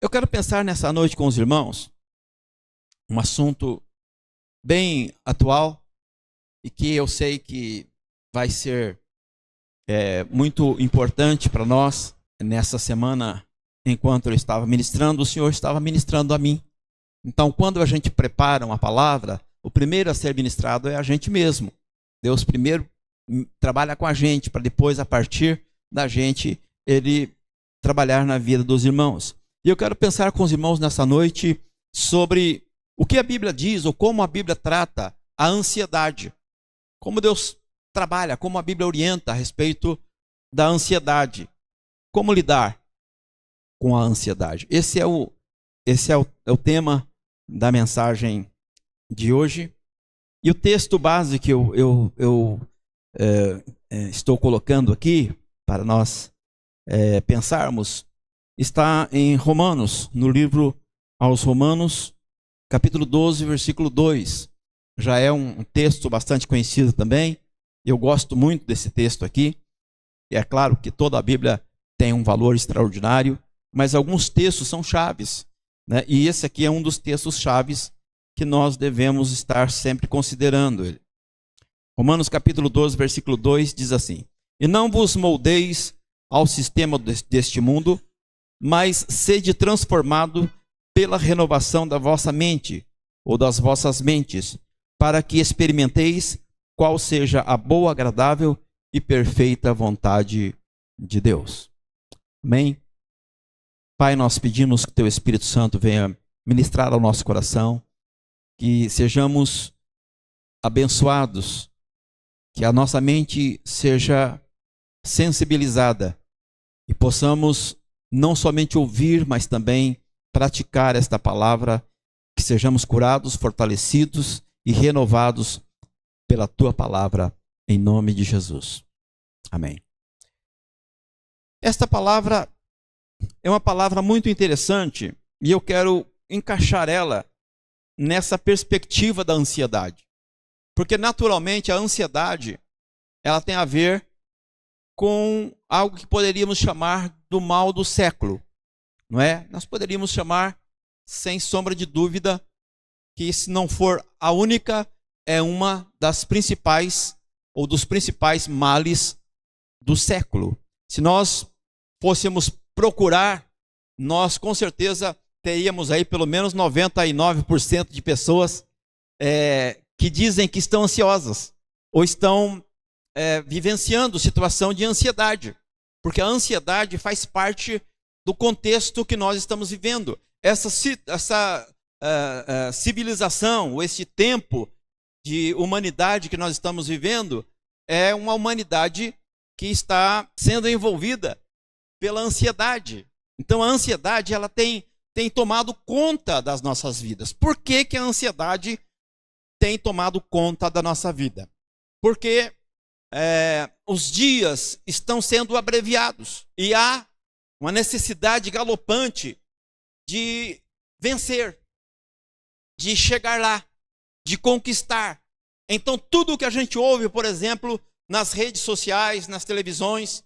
Eu quero pensar nessa noite com os irmãos um assunto bem atual e que eu sei que vai ser muito importante para nós. Nessa semana, enquanto eu estava ministrando, o Senhor estava ministrando a mim. Então, quando a gente prepara uma palavra, o primeiro a ser ministrado é a gente mesmo. Deus primeiro trabalha com a gente, para depois, a partir da gente, Ele trabalhar na vida dos irmãos. E eu quero pensar com os irmãos nessa noite sobre o que a Bíblia diz, ou como a Bíblia trata a ansiedade. Como Deus trabalha, como a Bíblia orienta a respeito da ansiedade. Como lidar com a ansiedade. Esse é o tema da mensagem de hoje. E o texto base que eu estou colocando aqui, para nós pensarmos, está em Romanos, no livro aos Romanos, capítulo 12, versículo 2. Já é um texto bastante conhecido também. Eu gosto muito desse texto aqui. E é claro que toda a Bíblia tem um valor extraordinário, mas alguns textos são chaves, né? E esse aqui é um dos textos chaves que nós devemos estar sempre considerando ele. Romanos capítulo 12, versículo 2 diz assim: E não vos moldeis ao sistema deste mundo, mas sede transformado pela renovação da vossa mente, ou das vossas mentes, para que experimenteis qual seja a boa, agradável e perfeita vontade de Deus. Amém? Pai, nós pedimos que Teu Espírito Santo venha ministrar ao nosso coração, que sejamos abençoados, que a nossa mente seja sensibilizada e possamos não somente ouvir, mas também praticar esta palavra, que sejamos curados, fortalecidos e renovados pela Tua palavra, em nome de Jesus. Amém. Esta palavra é uma palavra muito interessante e eu quero encaixar ela nessa perspectiva da ansiedade. Porque naturalmente a ansiedade, ela tem a ver com algo que poderíamos chamar do mal do século, não é? Nós poderíamos chamar, sem sombra de dúvida, que se não for a única, é uma das principais ou dos principais males do século. Se nós fôssemos procurar, nós com certeza teríamos aí pelo menos 99% de pessoas que dizem que estão ansiosas ou estão vivenciando situação de ansiedade, porque a ansiedade faz parte do contexto que nós estamos vivendo. Essa civilização, ou esse tempo de humanidade que nós estamos vivendo, é uma humanidade que está sendo envolvida pela ansiedade. Então a ansiedade, ela tem tomado conta das nossas vidas. Por que que a ansiedade tem tomado conta da nossa vida? Porque os dias estão sendo abreviados e há uma necessidade galopante de vencer, de chegar lá, de conquistar. Então tudo o que a gente ouve, por exemplo, nas redes sociais, nas televisões,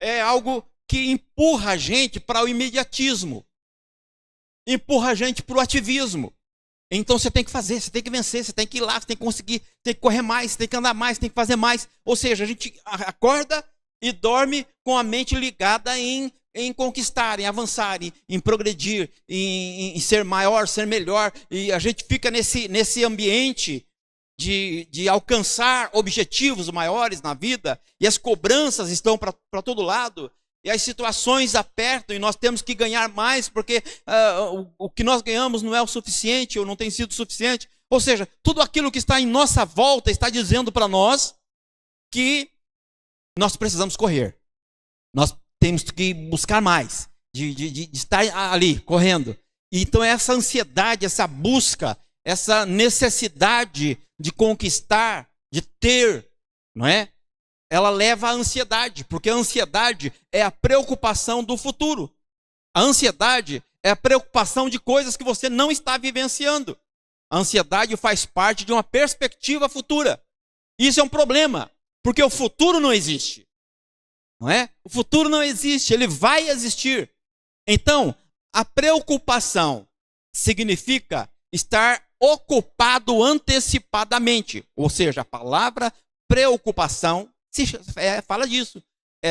é algo que empurra a gente para o imediatismo, empurra a gente para o ativismo. Então você tem que fazer, você tem que vencer, você tem que ir lá, você tem que conseguir, tem que correr mais, tem que andar mais, tem que fazer mais. Ou seja, a gente acorda e dorme com a mente ligada em conquistar, em avançar, em progredir, em ser maior, ser melhor. E a gente fica nesse ambiente de alcançar objetivos maiores na vida, e as cobranças estão para todo lado, e as situações apertam, e nós temos que ganhar mais, porque o que nós ganhamos não é o suficiente, ou não tem sido suficiente. Ou seja, tudo aquilo que está em nossa volta está dizendo para nós que nós precisamos correr. Nós temos que buscar mais, de estar ali, correndo. E então essa ansiedade, essa busca, essa necessidade de conquistar, de ter, não é? Ela leva à ansiedade, porque a ansiedade é a preocupação do futuro. A ansiedade é a preocupação de coisas que você não está vivenciando. A ansiedade faz parte de uma perspectiva futura. Isso é um problema, porque o futuro não existe. Não é? O futuro não existe, ele vai existir. Então, a preocupação significa estar ocupado antecipadamente. Ou seja, a palavra preocupação fala disso.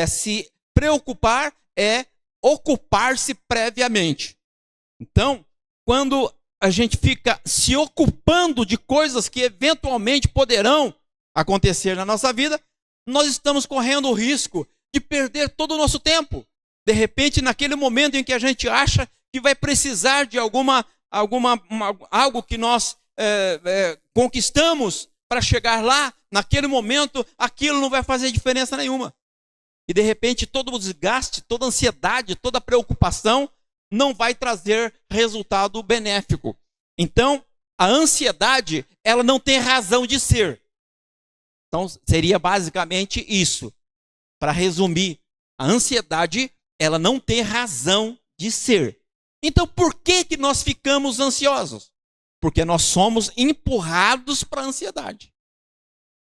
Se preocupar é ocupar-se previamente. Então, quando a gente fica se ocupando de coisas que eventualmente poderão acontecer na nossa vida, nós estamos correndo o risco de perder todo o nosso tempo. De repente, naquele momento em que a gente acha que vai precisar de algo que nós conquistamos para chegar lá, naquele momento, aquilo não vai fazer diferença nenhuma. E de repente, todo o desgaste, toda a ansiedade, toda a preocupação não vai trazer resultado benéfico. Então, a ansiedade, ela não tem razão de ser. Então, seria basicamente isso. Para resumir, a ansiedade, ela não tem razão de ser. Então, por que nós ficamos ansiosos? Porque nós somos empurrados para a ansiedade.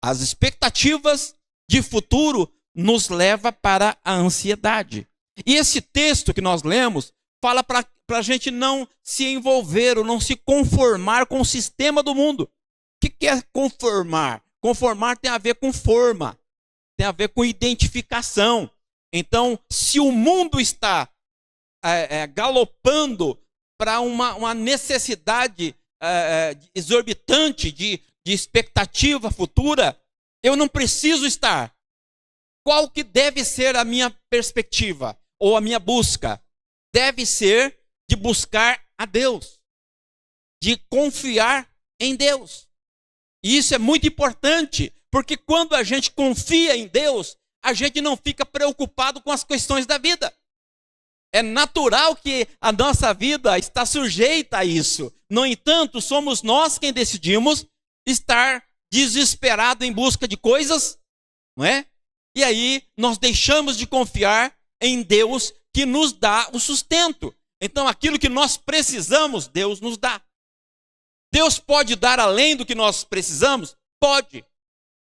As expectativas de futuro nos levam para a ansiedade. E esse texto que nós lemos fala para a gente não se envolver ou não se conformar com o sistema do mundo. O que é conformar? Conformar tem a ver com forma, tem a ver com identificação. Então, se o mundo está galopando para uma necessidade exorbitante de expectativa futura, eu não preciso estar. Qual que deve ser a minha perspectiva ou a minha busca? Deve ser de buscar a Deus, de confiar em Deus. E isso é muito importante, porque quando a gente confia em Deus, a gente não fica preocupado com as questões da vida. É natural que a nossa vida está sujeita a isso. No entanto, somos nós quem decidimos estar desesperado em busca de coisas, não é? E aí nós deixamos de confiar em Deus que nos dá o sustento. Então aquilo que nós precisamos, Deus nos dá. Deus pode dar além do que nós precisamos? Pode.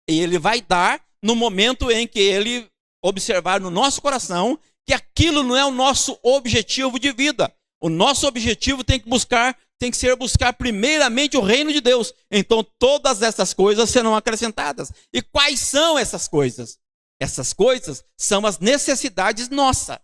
E Ele vai dar no momento em que Ele observar no nosso coração que aquilo não é o nosso objetivo de vida. O nosso objetivo tem que ser buscar primeiramente o reino de Deus. Então todas essas coisas serão acrescentadas. E quais são essas coisas? Essas coisas são as necessidades nossas.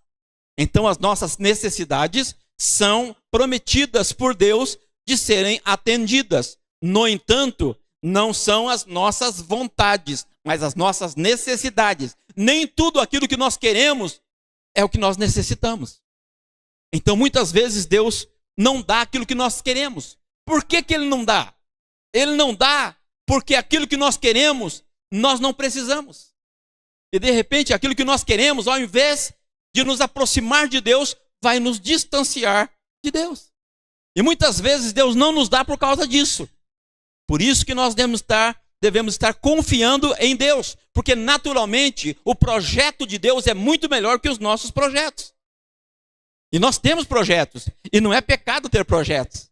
Então as nossas necessidades são prometidas por Deus de serem atendidas. No entanto, não são as nossas vontades, mas as nossas necessidades. Nem tudo aquilo que nós queremos é o que nós necessitamos. Então muitas vezes Deus não dá aquilo que nós queremos. Por que Ele não dá? Ele não dá porque aquilo que nós queremos, nós não precisamos. E de repente aquilo que nós queremos, ao invés de nos aproximar de Deus, vai nos distanciar de Deus. E muitas vezes Deus não nos dá por causa disso. Por isso que nós devemos estar confiando em Deus. Porque naturalmente o projeto de Deus é muito melhor que os nossos projetos. E nós temos projetos. E não é pecado ter projetos.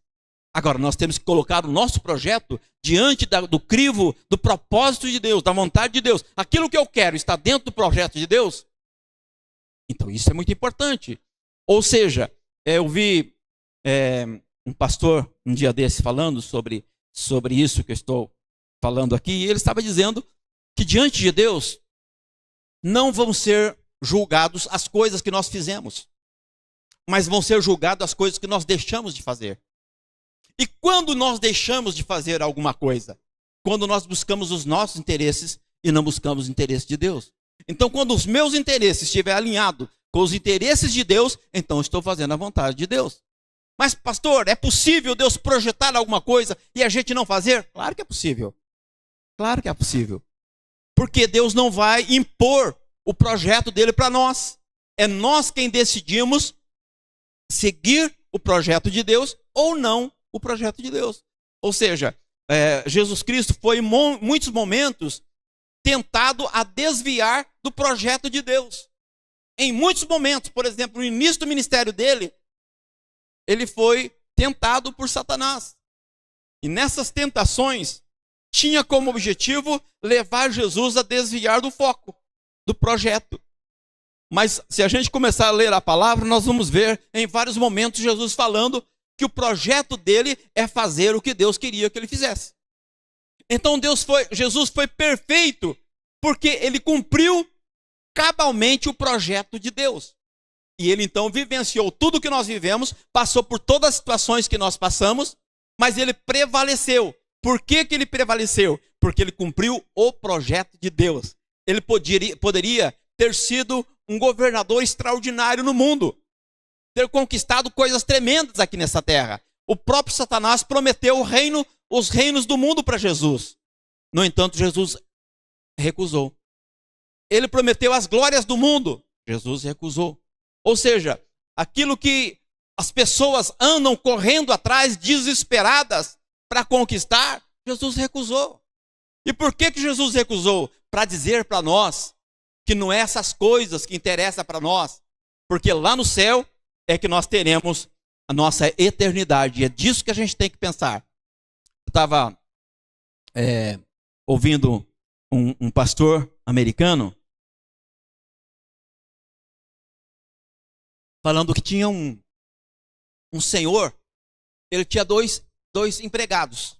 Agora, nós temos que colocar o nosso projeto diante do crivo do propósito de Deus, da vontade de Deus. Aquilo que eu quero está dentro do projeto de Deus? Então isso é muito importante. Ou seja, eu vi um pastor um dia desse falando sobre isso que eu estou falando aqui, e ele estava dizendo que diante de Deus não vão ser julgados as coisas que nós fizemos, mas vão ser julgadas as coisas que nós deixamos de fazer. E quando nós deixamos de fazer alguma coisa? Quando nós buscamos os nossos interesses e não buscamos o interesse de Deus. Então, quando os meus interesses estiverem alinhados com os interesses de Deus, então eu estou fazendo a vontade de Deus. Mas, pastor, é possível Deus projetar alguma coisa e a gente não fazer? Claro que é possível. Claro que é possível. Porque Deus não vai impor o projeto dele para nós. É nós quem decidimos seguir o projeto de Deus ou não o projeto de Deus. Ou seja, Jesus Cristo foi em muitos momentos tentado a desviar do projeto de Deus. Em muitos momentos, por exemplo, no início do ministério dele, ele foi tentado por Satanás. E nessas tentações, tinha como objetivo levar Jesus a desviar do foco, do projeto. Mas se a gente começar a ler a palavra, nós vamos ver em vários momentos Jesus falando que o projeto dele é fazer o que Deus queria que ele fizesse. Então Jesus foi perfeito, porque ele cumpriu cabalmente o projeto de Deus. E ele então vivenciou tudo que nós vivemos, passou por todas as situações que nós passamos, mas ele prevaleceu. Por que que ele prevaleceu? Porque ele cumpriu o projeto de Deus. Ele poderia ter sido um governador extraordinário no mundo, ter conquistado coisas tremendas aqui nessa terra. O próprio Satanás prometeu os reinos do mundo para Jesus. No entanto, Jesus recusou. Ele prometeu as glórias do mundo. Jesus recusou. Ou seja, aquilo que as pessoas andam correndo atrás, desesperadas para conquistar, Jesus recusou. E por que que Jesus recusou? Para dizer para nós que não é essas coisas que interessam para nós, porque lá no céu é que nós teremos a nossa eternidade. E é disso que a gente tem que pensar. Eu estava ouvindo um pastor americano falando que tinha um senhor, ele tinha dois empregados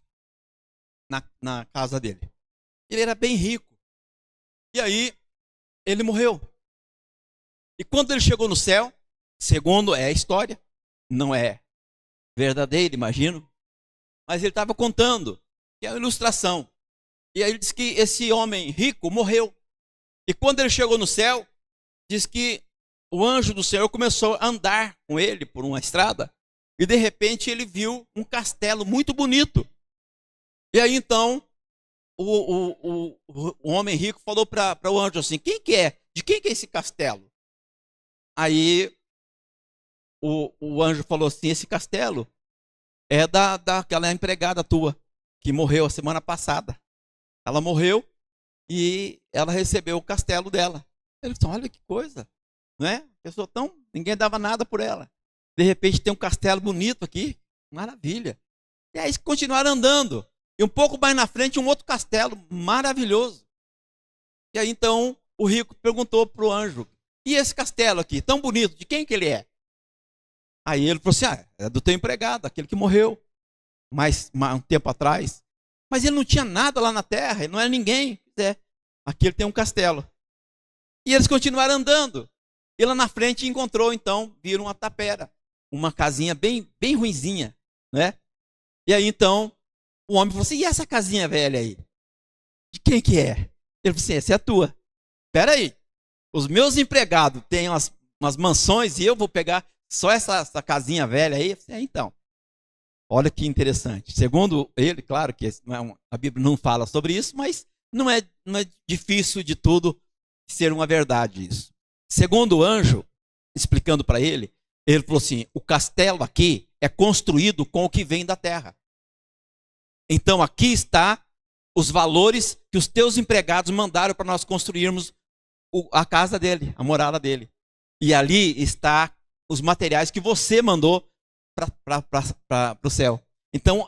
na casa dele. Ele era bem rico. E aí, ele morreu. E quando ele chegou no céu, segundo é a história, não é verdadeira, imagino, mas ele estava contando, que é uma ilustração. E aí ele disse que esse homem rico morreu. E quando ele chegou no céu, diz que o anjo do Senhor começou a andar com ele por uma estrada, e de repente ele viu um castelo muito bonito. E aí então, o homem rico falou para o anjo assim: quem que é? De quem que é esse castelo? Aí o anjo falou assim: esse castelo é daquela empregada tua, que morreu a semana passada. Ela morreu e ela recebeu o castelo dela. Ele disse: olha que coisa, né? Pessoa ninguém dava nada por ela. De repente tem um castelo bonito aqui, maravilha. E aí continuaram andando. E um pouco mais na frente, um outro castelo maravilhoso. E aí então o rico perguntou para o anjo: e esse castelo aqui, tão bonito, de quem que ele é? Aí ele falou assim: é do teu empregado, aquele que morreu um tempo atrás. Mas ele não tinha nada lá na terra, ele não era ninguém. Aqui ele tem um castelo. E eles continuaram andando. E lá na frente encontrou, então, viram uma tapera, uma casinha bem ruinzinha, né? E aí então o homem falou assim: e essa casinha velha aí? De quem que é? Ele falou assim: essa é a tua. Espera aí, os meus empregados têm umas mansões e eu vou pegar só essa casinha velha aí? Eu falei: então, olha que interessante. Segundo ele, claro que a Bíblia não fala sobre isso, mas não é difícil de tudo ser uma verdade isso. Segundo o anjo, explicando para ele, ele falou assim: o castelo aqui é construído com o que vem da terra. Então aqui está os valores que os teus empregados mandaram para nós construirmos a casa dele, a morada dele. E ali está os materiais que você mandou para o céu. Então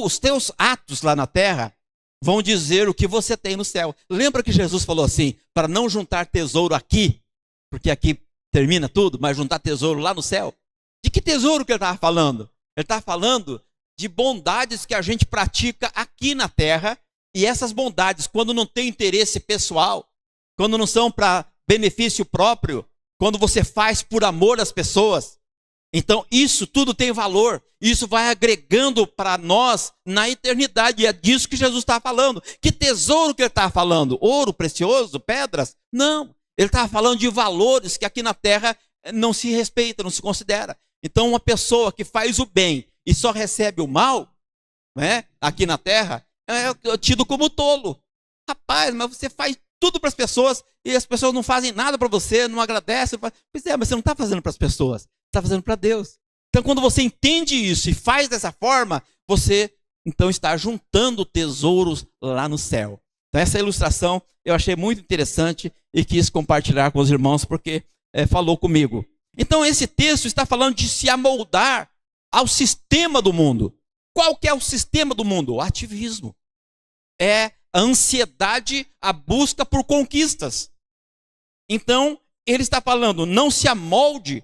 os teus atos lá na terra vão dizer o que você tem no céu. Lembra que Jesus falou assim: para não juntar tesouro aqui, porque aqui termina tudo, mas juntar tesouro lá no céu? De que tesouro que ele estava falando? Ele estava falando de bondades que a gente pratica aqui na terra, e essas bondades, quando não tem interesse pessoal, quando não são para benefício próprio, quando você faz por amor às pessoas, então isso tudo tem valor, isso vai agregando para nós na eternidade, e é disso que Jesus está falando. Que tesouro que ele está falando? Ouro precioso? Pedras? Não, ele estava falando de valores que aqui na terra não se respeita, não se considera. Então uma pessoa que faz o bem e só recebe o mal, né, aqui na terra, é tido como tolo. Rapaz, mas você faz tudo para as pessoas e as pessoas não fazem nada para você, não agradecem. Pois é, mas você não está fazendo para as pessoas, está fazendo para Deus. Então quando você entende isso e faz dessa forma, você então está juntando tesouros lá no céu. Então essa ilustração eu achei muito interessante e quis compartilhar com os irmãos porque falou comigo. Então esse texto está falando de se amoldar ao sistema do mundo. Qual que é o sistema do mundo? O ativismo. É a ansiedade, a busca por conquistas. Então, ele está falando, não se amolde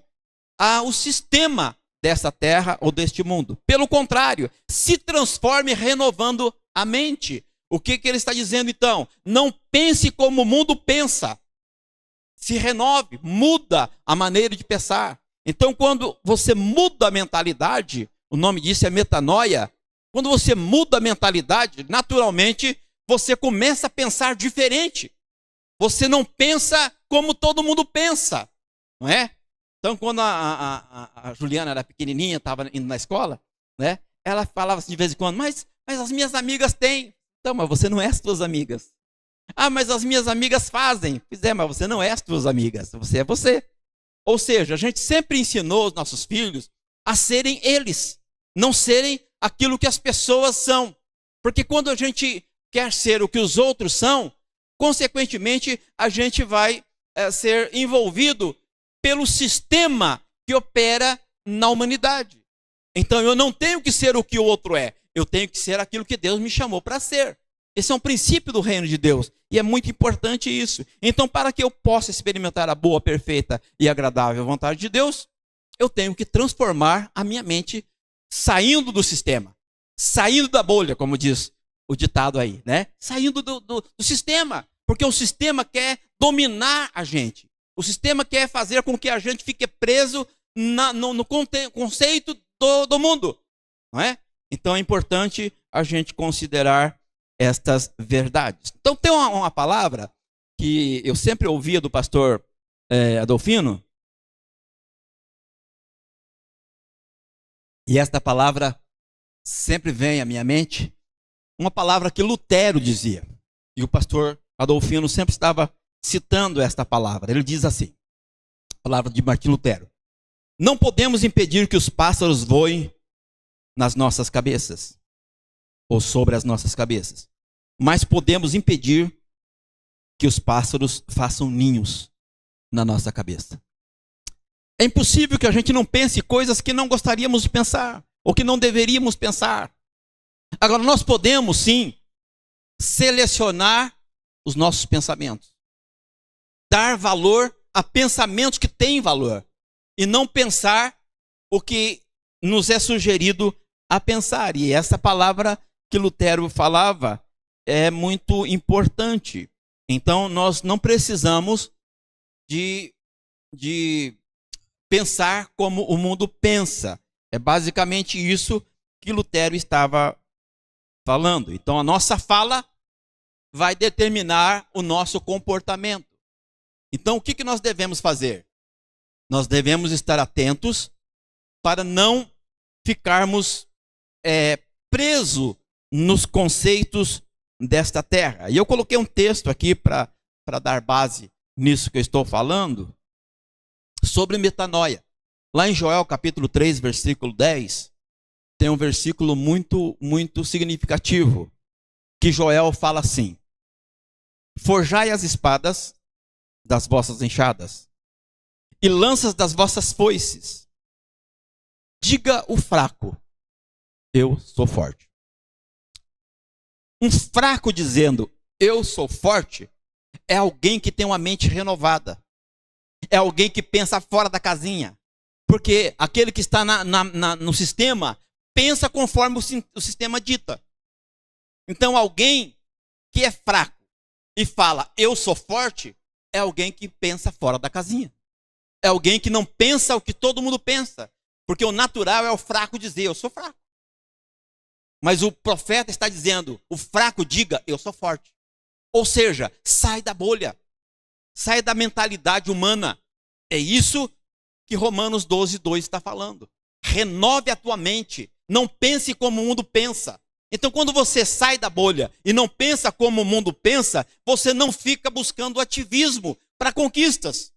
ao sistema dessa terra ou deste mundo. Pelo contrário, se transforme renovando a mente. O que ele está dizendo então? Não pense como o mundo pensa. Se renove, muda a maneira de pensar. Então, quando você muda a mentalidade, o nome disso é metanoia. Quando você muda a mentalidade, naturalmente, você começa a pensar diferente. Você não pensa como todo mundo pensa, não é? Então, quando a Juliana era pequenininha, estava indo na escola, né? Ela falava assim de vez em quando, mas as minhas amigas têm. Então, mas você não é as tuas amigas. Ah, mas as minhas amigas fazem. Pois é, mas você não é as tuas amigas, você é você. Ou seja, a gente sempre ensinou os nossos filhos a serem eles, não serem aquilo que as pessoas são. Porque quando a gente quer ser o que os outros são, consequentemente, a gente vai ser envolvido pelo sistema que opera na humanidade. Então, eu não tenho que ser o que o outro é. Eu tenho que ser aquilo que Deus me chamou para ser. Esse é um princípio do reino de Deus. E é muito importante isso. Então, para que eu possa experimentar a boa, perfeita e agradável vontade de Deus, eu tenho que transformar a minha mente saindo do sistema. Saindo da bolha, como diz o ditado aí, né? Saindo do sistema. Porque o sistema quer dominar a gente. O sistema quer fazer com que a gente fique preso no conceito do mundo. Não é? Então é importante a gente considerar estas verdades. Então tem uma palavra que eu sempre ouvia do pastor Adolfino. E esta palavra sempre vem à minha mente. Uma palavra que Lutero dizia. E o pastor Adolfino sempre estava citando esta palavra. Ele diz assim, a palavra de Martim Lutero: não podemos impedir que os pássaros voem nas nossas cabeças, ou sobre as nossas cabeças, mas podemos impedir que os pássaros façam ninhos na nossa cabeça. É impossível que a gente não pense coisas que não gostaríamos de pensar, ou que não deveríamos pensar. Agora, nós podemos sim selecionar os nossos pensamentos, dar valor a pensamentos que têm valor, e não pensar o que nos é sugerido a pensar. E essa palavra que Lutero falava é muito importante. Então, nós não precisamos de pensar como o mundo pensa. É basicamente isso que Lutero estava falando. Então, a nossa fala vai determinar o nosso comportamento. Então, o que nós devemos fazer? Nós devemos estar atentos para não ficarmos presos nos conceitos desta terra. E eu coloquei um texto aqui para dar base nisso que eu estou falando, sobre metanoia. Lá em Joel capítulo 3, versículo 10, tem um versículo muito, muito significativo, que Joel fala assim: forjai as espadas das vossas enxadas e lanças das vossas foices. Diga o fraco, eu sou forte. Um fraco dizendo, eu sou forte, é alguém que tem uma mente renovada. É alguém que pensa fora da casinha. Porque aquele que está no sistema, pensa conforme o sistema dita. Então alguém que é fraco e fala, eu sou forte, é alguém que pensa fora da casinha. É alguém que não pensa o que todo mundo pensa. Porque o natural é o fraco dizer, eu sou fraco. Mas o profeta está dizendo, o fraco diga, eu sou forte. Ou seja, sai da bolha. Sai da mentalidade humana. É isso que Romanos 12, 2 está falando. Renove a tua mente. Não pense como o mundo pensa. Então, quando você sai da bolha e não pensa como o mundo pensa, você não fica buscando ativismo para conquistas.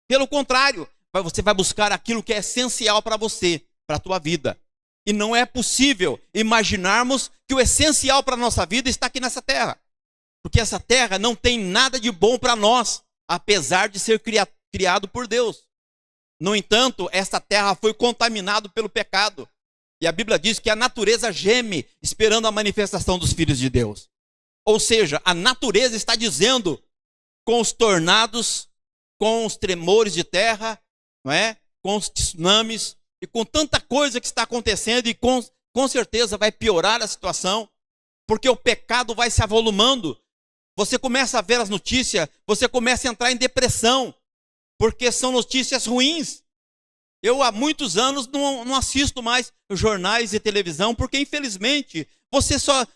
Pelo contrário, você vai buscar aquilo que é essencial para você, para a tua vida. E não é possível imaginarmos que o essencial para a nossa vida está aqui nessa terra. Porque essa terra não tem nada de bom para nós, apesar de ser criado por Deus. No entanto, essa terra foi contaminada pelo pecado. E a Bíblia diz que a natureza geme esperando a manifestação dos filhos de Deus. Ou seja, a natureza está dizendo com os tornados, com os tremores de terra, não é? Com os tsunamis e com tanta coisa que está acontecendo, e com certeza vai piorar a situação, porque o pecado vai se avolumando. Você começa a ver as notícias, você começa a entrar em depressão, porque são notícias ruins. Eu há muitos anos não assisto mais jornais e televisão, porque infelizmente você só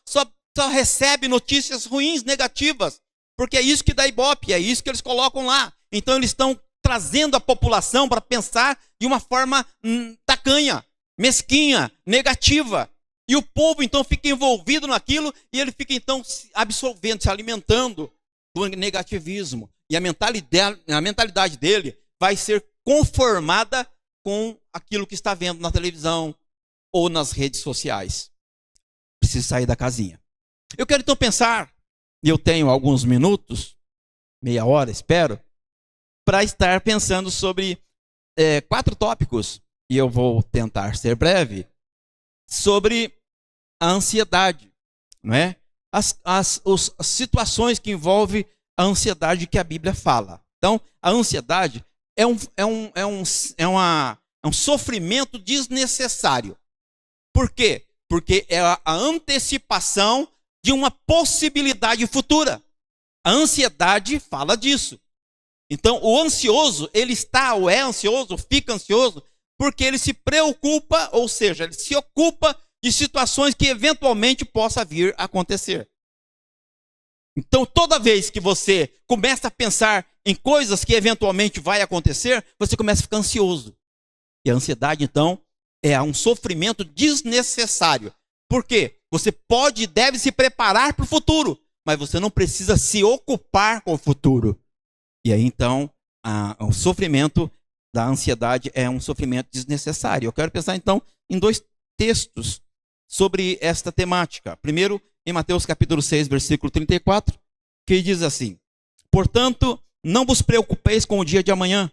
recebe notícias ruins, negativas, porque é isso que dá Ibope, é isso que eles colocam lá. Então eles estão trazendo a população para pensar de uma forma tacanha, mesquinha, negativa. E o povo então fica envolvido naquilo, e ele fica então se absorvendo, se alimentando do negativismo. E a mentalidade dele vai ser conformada com aquilo que está vendo na televisão ou nas redes sociais. Precisa sair da casinha. Eu quero então pensar, e eu tenho alguns minutos, meia hora, espero, para estar pensando sobre 4 tópicos, e eu vou tentar ser breve, sobre a ansiedade, não é? As situações que envolvem a ansiedade que a Bíblia fala. Então, a ansiedade é um sofrimento desnecessário. Por quê? Porque é a antecipação de uma possibilidade futura. A ansiedade fala disso. Então, o ansioso, ele está ou é ansioso, fica ansioso, porque ele se preocupa, ou seja, ele se ocupa de situações que eventualmente possa vir a acontecer. Então, toda vez que você começa a pensar em coisas que eventualmente vai acontecer, você começa a ficar ansioso. E a ansiedade, então, é um sofrimento desnecessário. Por quê? Você pode e deve se preparar para o futuro, mas você não precisa se ocupar com o futuro. E aí, então, o sofrimento da ansiedade é um sofrimento desnecessário. Eu quero pensar, então, em 2 textos sobre esta temática. Primeiro, em Mateus capítulo 6, versículo 34, que diz assim: portanto, não vos preocupeis com o dia de amanhã,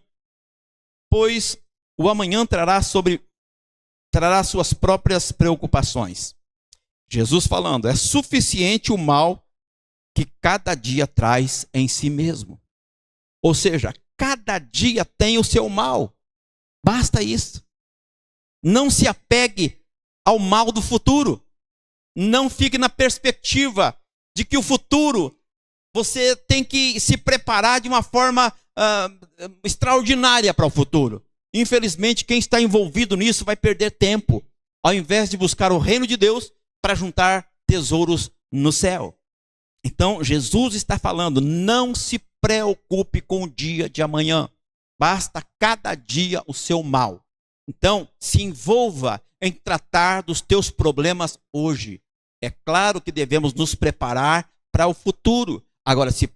pois o amanhã trará suas próprias preocupações. Jesus falando, é suficiente o mal que cada dia traz em si mesmo. Ou seja, cada dia tem o seu mal. Basta isso. Não se apegue ao mal do futuro. Não fique na perspectiva de que o futuro você tem que se preparar de uma forma extraordinária para o futuro. Infelizmente, quem está envolvido nisso vai perder tempo, ao invés de buscar o reino de Deus para juntar tesouros no céu. Então, Jesus está falando, não se preocupe com o dia de amanhã. Basta cada dia o seu mal. Então, se envolva em tratar dos teus problemas hoje. É claro que devemos nos preparar para o futuro. Agora, se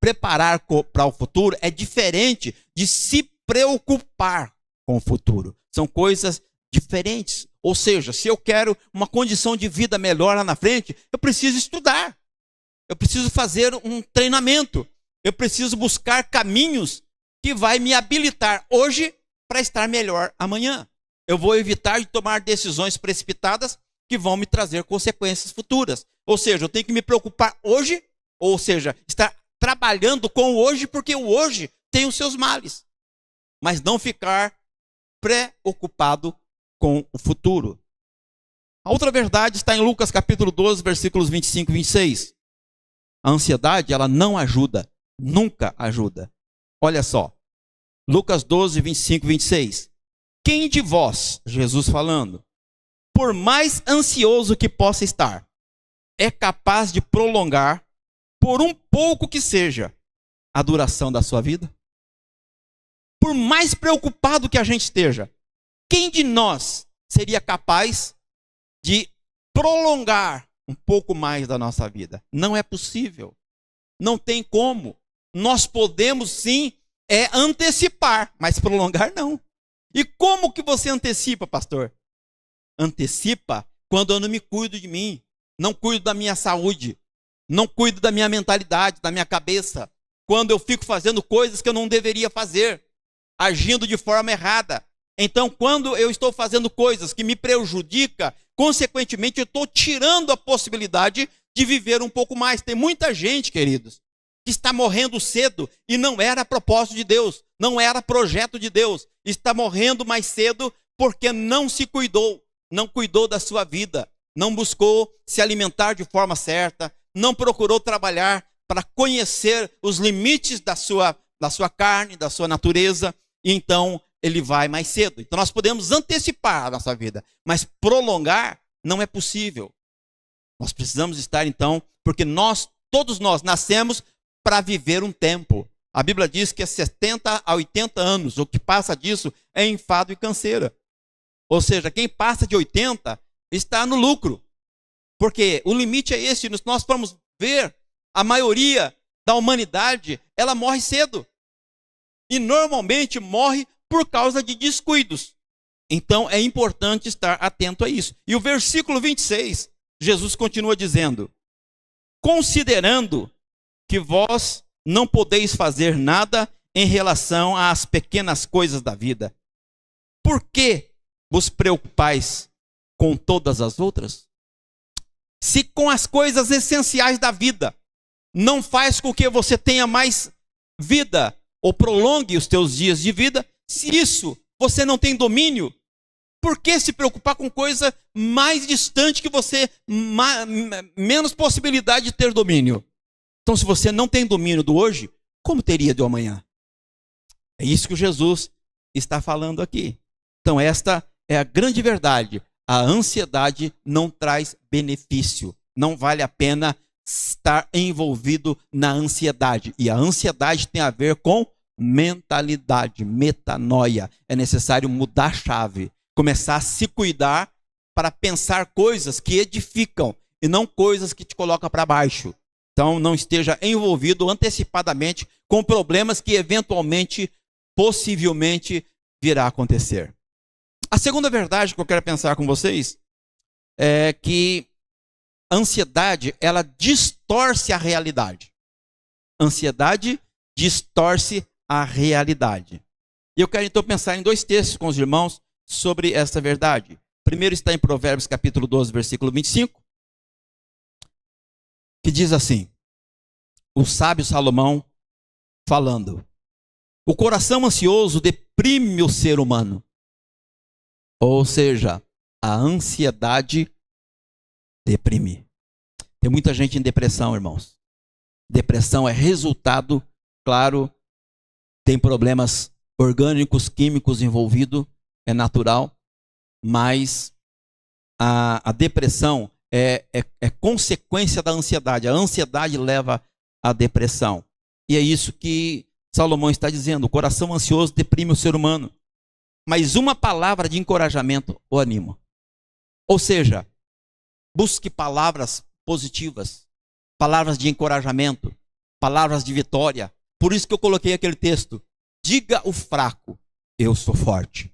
preparar para o futuro é diferente de se preocupar com o futuro. São coisas diferentes. Ou seja, se eu quero uma condição de vida melhor lá na frente, eu preciso estudar. Eu preciso fazer um treinamento. Eu preciso buscar caminhos que vai me habilitar hoje para estar melhor amanhã. Eu vou evitar de tomar decisões precipitadas que vão me trazer consequências futuras. Ou seja, eu tenho que me preocupar hoje, ou seja, estar trabalhando com o hoje, porque o hoje tem os seus males. Mas não ficar preocupado com o futuro. A outra verdade está em Lucas capítulo 12, versículos 25 e 26. A ansiedade, ela não ajuda, nunca ajuda. Olha só, Lucas 12, 25 e 26. Quem de vós, Jesus falando, por mais ansioso que possa estar, é capaz de prolongar, por um pouco que seja, a duração da sua vida? Por mais preocupado que a gente esteja, quem de nós seria capaz de prolongar um pouco mais da nossa vida? Não é possível. Não tem como. Nós podemos sim antecipar, mas prolongar não. E como que você antecipa, pastor? Antecipa quando eu não me cuido de mim, não cuido da minha saúde, não cuido da minha mentalidade, da minha cabeça. Quando eu fico fazendo coisas que eu não deveria fazer, agindo de forma errada. Então, quando eu estou fazendo coisas que me prejudicam, consequentemente, eu estou tirando a possibilidade de viver um pouco mais. Tem muita gente, queridos, que está morrendo cedo e não era propósito de Deus, não era projeto de Deus. Está morrendo mais cedo porque não se cuidou, não cuidou da sua vida, não buscou se alimentar de forma certa, não procurou trabalhar para conhecer os limites da sua carne, da sua natureza, e então ele vai mais cedo. Então nós podemos antecipar a nossa vida, mas prolongar não é possível. Nós precisamos estar então, porque todos nós nascemos para viver um tempo. A Bíblia diz que é 70 a 80 anos, o que passa disso é enfado e canseira. Ou seja, quem passa de 80 está no lucro, porque o limite é esse. Nós vamos ver, a maioria da humanidade, ela morre cedo, e normalmente morre por causa de descuidos. Então é importante estar atento a isso. E o versículo 26, Jesus continua dizendo: considerando que vós não podeis fazer nada em relação às pequenas coisas da vida, por que vos preocupais com todas as outras? Se com as coisas essenciais da vida não faz com que você tenha mais vida ou prolongue os teus dias de vida, se isso você não tem domínio, por que se preocupar com coisa mais distante que você, menos possibilidade de ter domínio? Então, se você não tem domínio do hoje, como teria do amanhã? É isso que Jesus está falando aqui. Então, esta é a grande verdade. A ansiedade não traz benefício. Não vale a pena estar envolvido na ansiedade. E a ansiedade tem a ver com mentalidade, metanoia. É necessário mudar a chave, começar a se cuidar para pensar coisas que edificam e não coisas que te colocam para baixo. Então não esteja envolvido antecipadamente com problemas que eventualmente, possivelmente virá a acontecer. A segunda verdade que eu quero pensar com vocês é que a ansiedade, ela distorce a realidade. Ansiedade distorce a realidade. E eu quero então pensar em dois textos com os irmãos sobre essa verdade. Primeiro está em Provérbios capítulo 12, versículo 25, que diz assim: o sábio Salomão falando: o coração ansioso deprime o ser humano. Ou seja, a ansiedade deprime. Tem muita gente em depressão, irmãos. Depressão é resultado, claro, tem problemas orgânicos, químicos envolvidos, é natural, mas a depressão é consequência da ansiedade. A ansiedade leva à depressão. E é isso que Salomão está dizendo: o coração ansioso deprime o ser humano, mas uma palavra de encorajamento o anima. Ou seja, busque palavras positivas, palavras de encorajamento, palavras de vitória. Por isso que eu coloquei aquele texto: diga o fraco, eu sou forte.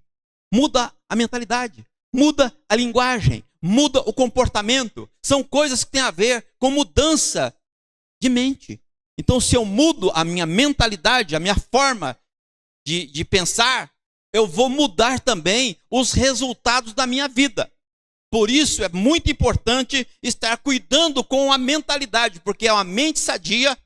Muda a mentalidade, muda a linguagem, muda o comportamento. São coisas que têm a ver com mudança de mente. Então, se eu mudo a minha mentalidade, a minha forma de pensar, eu vou mudar também os resultados da minha vida. Por isso é muito importante estar cuidando com a mentalidade, porque a mente sadia,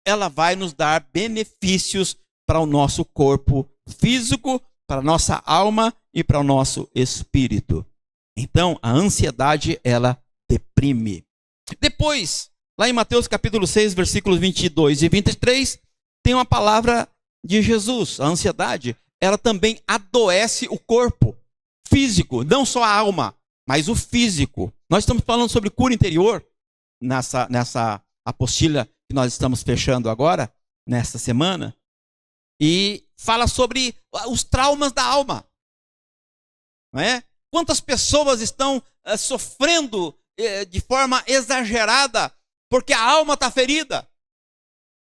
ela vai nos dar benefícios para o nosso corpo físico, para a nossa alma e para o nosso espírito. Então, a ansiedade, ela deprime. Depois, lá em Mateus capítulo 6, versículos 22 e 23, tem uma palavra de Jesus. A ansiedade, ela também adoece o corpo físico, não só a alma, mas o físico. Nós estamos falando sobre cura interior nessa apostila que nós estamos fechando agora, nesta semana, e fala sobre os traumas da alma. Não é? Quantas pessoas estão sofrendo de forma exagerada porque a alma está ferida,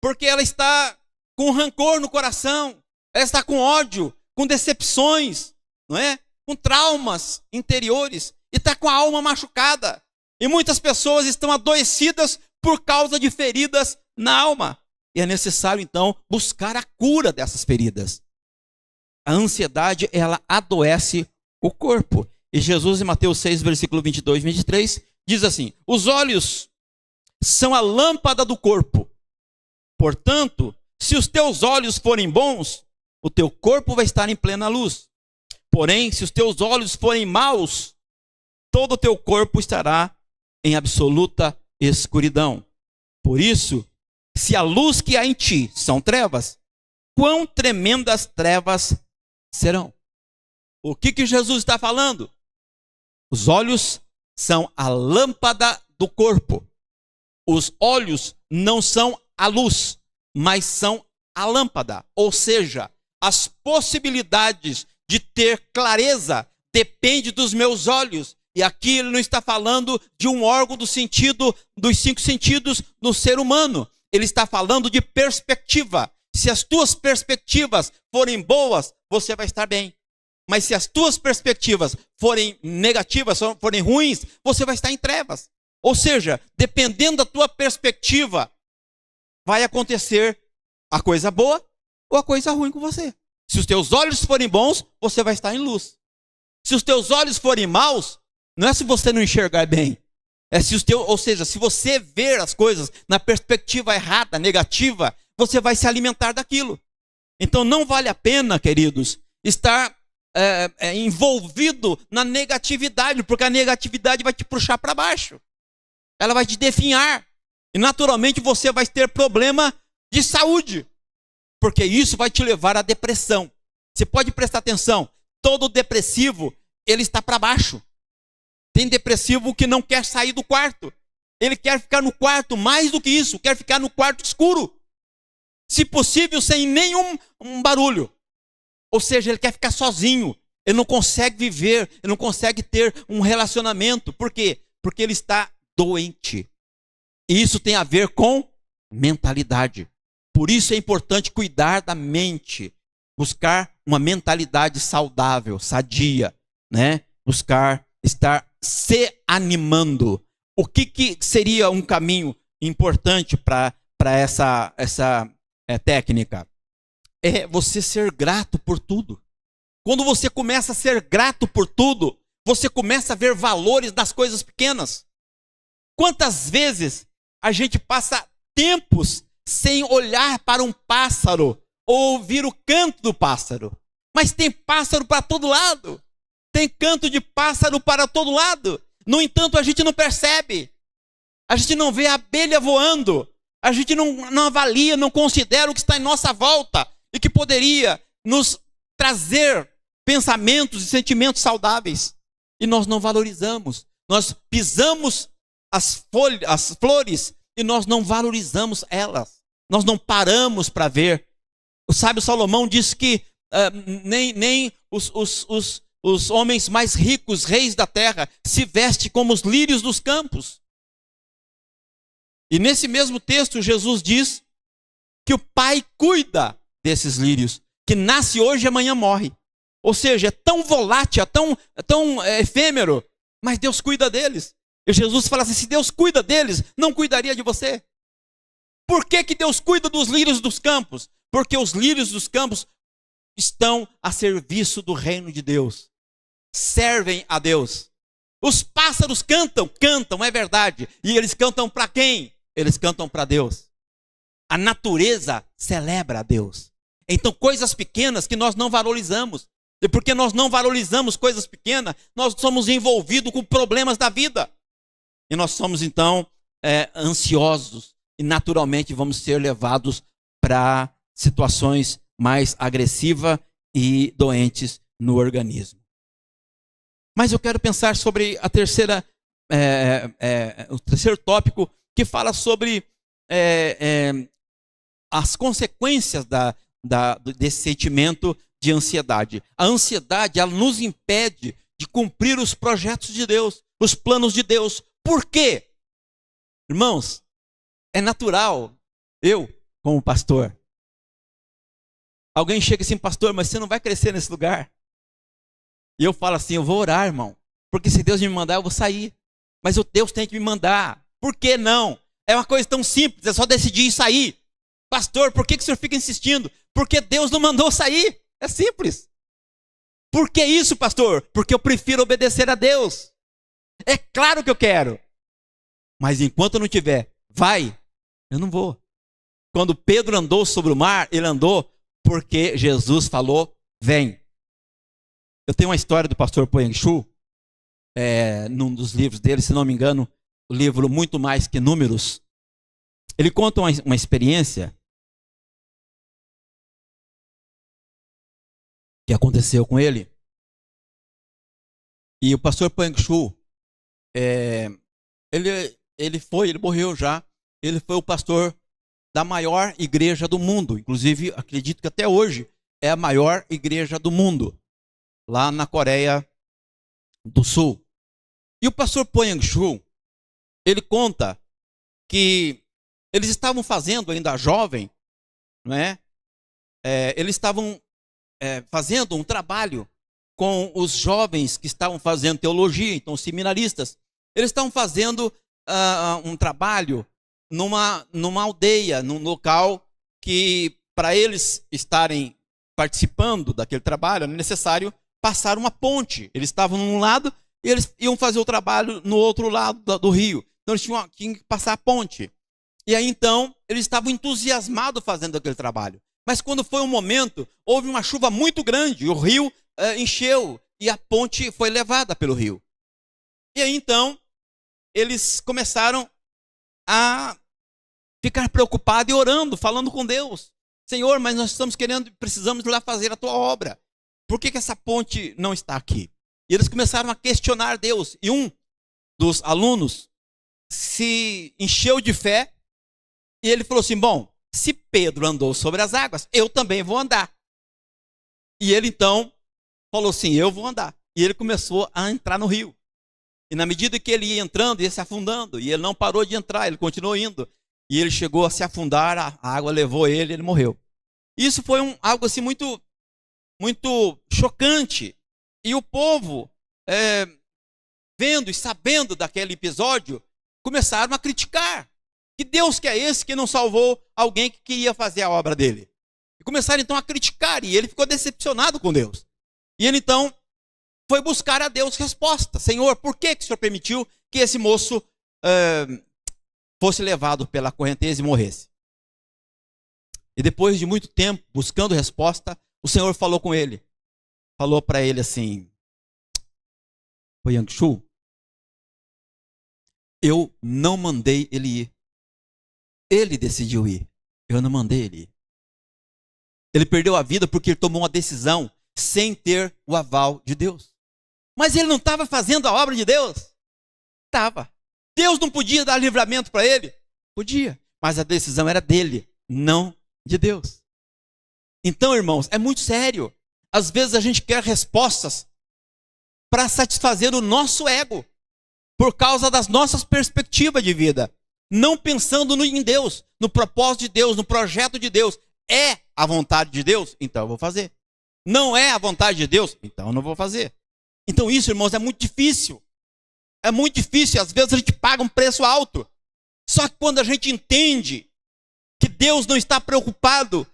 porque ela está com rancor no coração, ela está com ódio, com decepções, não é? Com traumas interiores, e está com a alma machucada. E muitas pessoas estão adoecidas por causa de feridas na alma. E é necessário, então, buscar a cura dessas feridas. A ansiedade, ela adoece o corpo. E Jesus, em Mateus 6, versículo 22 e 23, diz assim: os olhos são a lâmpada do corpo. Portanto, se os teus olhos forem bons, o teu corpo vai estar em plena luz. Porém, se os teus olhos forem maus, todo o teu corpo estará em absoluta escuridão. Por isso, se a luz que há em ti são trevas, quão tremendas trevas serão. O que Jesus está falando? Os olhos são a lâmpada do corpo. Os olhos não são a luz, mas são a lâmpada. Ou seja, as possibilidades de ter clareza dependem dos meus olhos. E aqui ele não está falando de um órgão do sentido, dos 5 sentidos no ser humano. Ele está falando de perspectiva. Se as tuas perspectivas forem boas, você vai estar bem. Mas se as tuas perspectivas forem negativas, forem ruins, você vai estar em trevas. Ou seja, dependendo da tua perspectiva, vai acontecer a coisa boa ou a coisa ruim com você. Se os teus olhos forem bons, você vai estar em luz. Se os teus olhos forem maus, não é se você não enxergar bem. É se os teus, ou seja, se você ver as coisas na perspectiva errada, negativa, você vai se alimentar daquilo. Então não vale a pena, queridos, estar envolvido na negatividade, porque a negatividade vai te puxar para baixo. Ela vai te definhar. E naturalmente você vai ter problema de saúde, porque isso vai te levar à depressão. Você pode prestar atenção, todo depressivo, ele está para baixo. Tem depressivo que não quer sair do quarto. Ele quer ficar no quarto, mais do que isso, quer ficar no quarto escuro. Se possível, sem nenhum barulho. Ou seja, ele quer ficar sozinho. Ele não consegue viver, ele não consegue ter um relacionamento. Por quê? Porque ele está doente. E isso tem a ver com mentalidade. Por isso é importante cuidar da mente. Buscar uma mentalidade saudável, sadia, né? Buscar estar se animando. O que seria um caminho importante para essa técnica? É você ser grato por tudo. Quando você começa a ser grato por tudo, você começa a ver valores das coisas pequenas. Quantas vezes a gente passa tempos sem olhar para um pássaro ou ouvir o canto do pássaro? Mas tem pássaro para todo lado. Tem canto de pássaro para todo lado. No entanto, a gente não percebe. A gente não vê a abelha voando. A gente não avalia, não considera o que está em nossa volta e que poderia nos trazer pensamentos e sentimentos saudáveis. E nós não valorizamos. Nós pisamos as flores e nós não valorizamos elas. Nós não paramos para ver. O sábio Salomão diz que nem os homens mais ricos, reis da terra, se vestem como os lírios dos campos. E nesse mesmo texto, Jesus diz que o Pai cuida desses lírios, que nasce hoje e amanhã morre. Ou seja, é tão volátil, é tão efêmero, mas Deus cuida deles. E Jesus fala assim, se Deus cuida deles, não cuidaria de você? Por que Deus cuida dos lírios dos campos? Porque os lírios dos campos estão a serviço do reino de Deus. Servem a Deus. Os pássaros cantam, é verdade. E eles cantam para quem? Eles cantam para Deus. A natureza celebra a Deus. Então, coisas pequenas que nós não valorizamos. E porque nós não valorizamos coisas pequenas, nós somos envolvidos com problemas da vida. E nós somos, então, ansiosos. E, naturalmente, vamos ser levados para situações mais agressivas e doentes no organismo. Mas eu quero pensar sobre a o terceiro tópico, que fala sobre as consequências desse sentimento de ansiedade. A ansiedade, ela nos impede de cumprir os projetos de Deus, os planos de Deus. Por quê? Irmãos, é natural, eu, como pastor, alguém chega assim, pastor, mas você não vai crescer nesse lugar. E eu falo assim, eu vou orar, irmão, porque se Deus me mandar, eu vou sair. Mas o Deus tem que me mandar. Por que não? É uma coisa tão simples, é só decidir e sair. Pastor, por que o senhor fica insistindo? Porque Deus não mandou sair. É simples. Por que isso, pastor? Porque eu prefiro obedecer a Deus. É claro que eu quero. Mas enquanto eu não tiver, vai, eu não vou. quando Pedro andou sobre o mar, ele andou porque Jesus falou, vem. Eu tenho uma história do pastor Poyang Shu, num dos livros dele, se não me engano, o livro Muito Mais Que Números. Ele conta uma experiência que aconteceu com ele. E o pastor Poyang Shu, ele morreu já, ele foi o pastor da maior igreja do mundo. Inclusive, acredito que até hoje é a maior igreja do mundo, lá na Coreia do Sul. E o pastor Poyang Shu, ele conta que eles estavam fazendo, ainda jovem, não é? Eles estavam fazendo um trabalho com os jovens que estavam fazendo teologia, então os seminaristas. Eles estavam fazendo um trabalho numa aldeia, num local que, para eles estarem participando daquele trabalho, era necessário passar uma ponte. Eles estavam num lado e eles iam fazer o trabalho no outro lado do rio. Então eles tinham que passar a ponte. E aí então, eles estavam entusiasmados fazendo aquele trabalho. Mas quando foi um momento, houve uma chuva muito grande, o rio encheu e a ponte foi levada pelo rio. E aí então, eles começaram a ficar preocupados e orando, falando com Deus. Senhor, mas nós precisamos ir lá fazer a tua obra. Por que essa ponte não está aqui? E eles começaram a questionar Deus. E um dos alunos se encheu de fé e ele falou assim, bom, se Pedro andou sobre as águas, eu também vou andar. E ele então falou assim, eu vou andar. E ele começou a entrar no rio. E na medida que ele ia entrando, ia se afundando. E ele não parou de entrar, ele continuou indo. E ele chegou a se afundar, a água levou ele morreu. Isso foi algo assim muito, muito chocante. E o povo, vendo e sabendo daquele episódio, começaram a criticar. Que Deus que é esse que não salvou alguém que queria fazer a obra dele? E começaram então a criticar, e ele ficou decepcionado com Deus. E ele então foi buscar a Deus resposta. Senhor, por que o Senhor permitiu que esse moço fosse levado pela correnteza e morresse? E depois de muito tempo buscando resposta, o Senhor falou com ele. Falou para ele assim, Poyang Shu, eu não mandei ele ir. Ele decidiu ir. Eu não mandei ele ir. Ele perdeu a vida porque ele tomou uma decisão sem ter o aval de Deus. Mas ele não estava fazendo a obra de Deus? Estava. Deus não podia dar livramento para ele? Podia. Mas a decisão era dele, não de Deus. Então, irmãos, é muito sério. Às vezes a gente quer respostas para satisfazer o nosso ego, por causa das nossas perspectivas de vida. Não pensando em Deus, no propósito de Deus, no projeto de Deus. É a vontade de Deus? Então eu vou fazer. Não é a vontade de Deus? Então eu não vou fazer. Então isso, irmãos, é muito difícil. É muito difícil. Às vezes a gente paga um preço alto. Só que quando a gente entende que Deus não está preocupado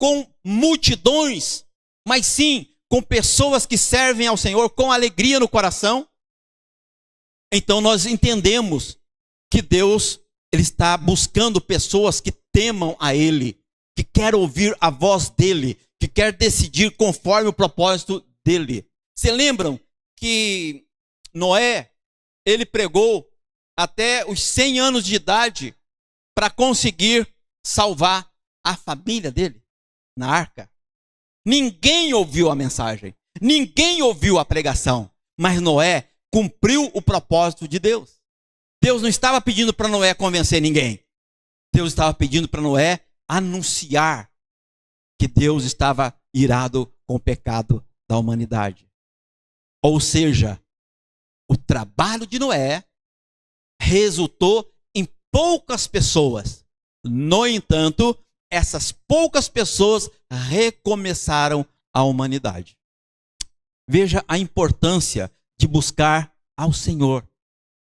com multidões, mas sim com pessoas que servem ao Senhor com alegria no coração, então nós entendemos que Deus ele está buscando pessoas que temam a Ele, que quer ouvir a voz dEle, que quer decidir conforme o propósito dEle. Vocês lembram que Noé, ele pregou até os 100 anos de idade para conseguir salvar a família dele na arca? Ninguém ouviu a mensagem, ninguém ouviu a pregação, mas Noé cumpriu o propósito de Deus. Deus não estava pedindo para Noé convencer ninguém. Deus estava pedindo para Noé anunciar que Deus estava irado com o pecado da humanidade. Ou seja, o trabalho de Noé resultou em poucas pessoas. No entanto, essas poucas pessoas recomeçaram a humanidade. Veja a importância de buscar ao Senhor,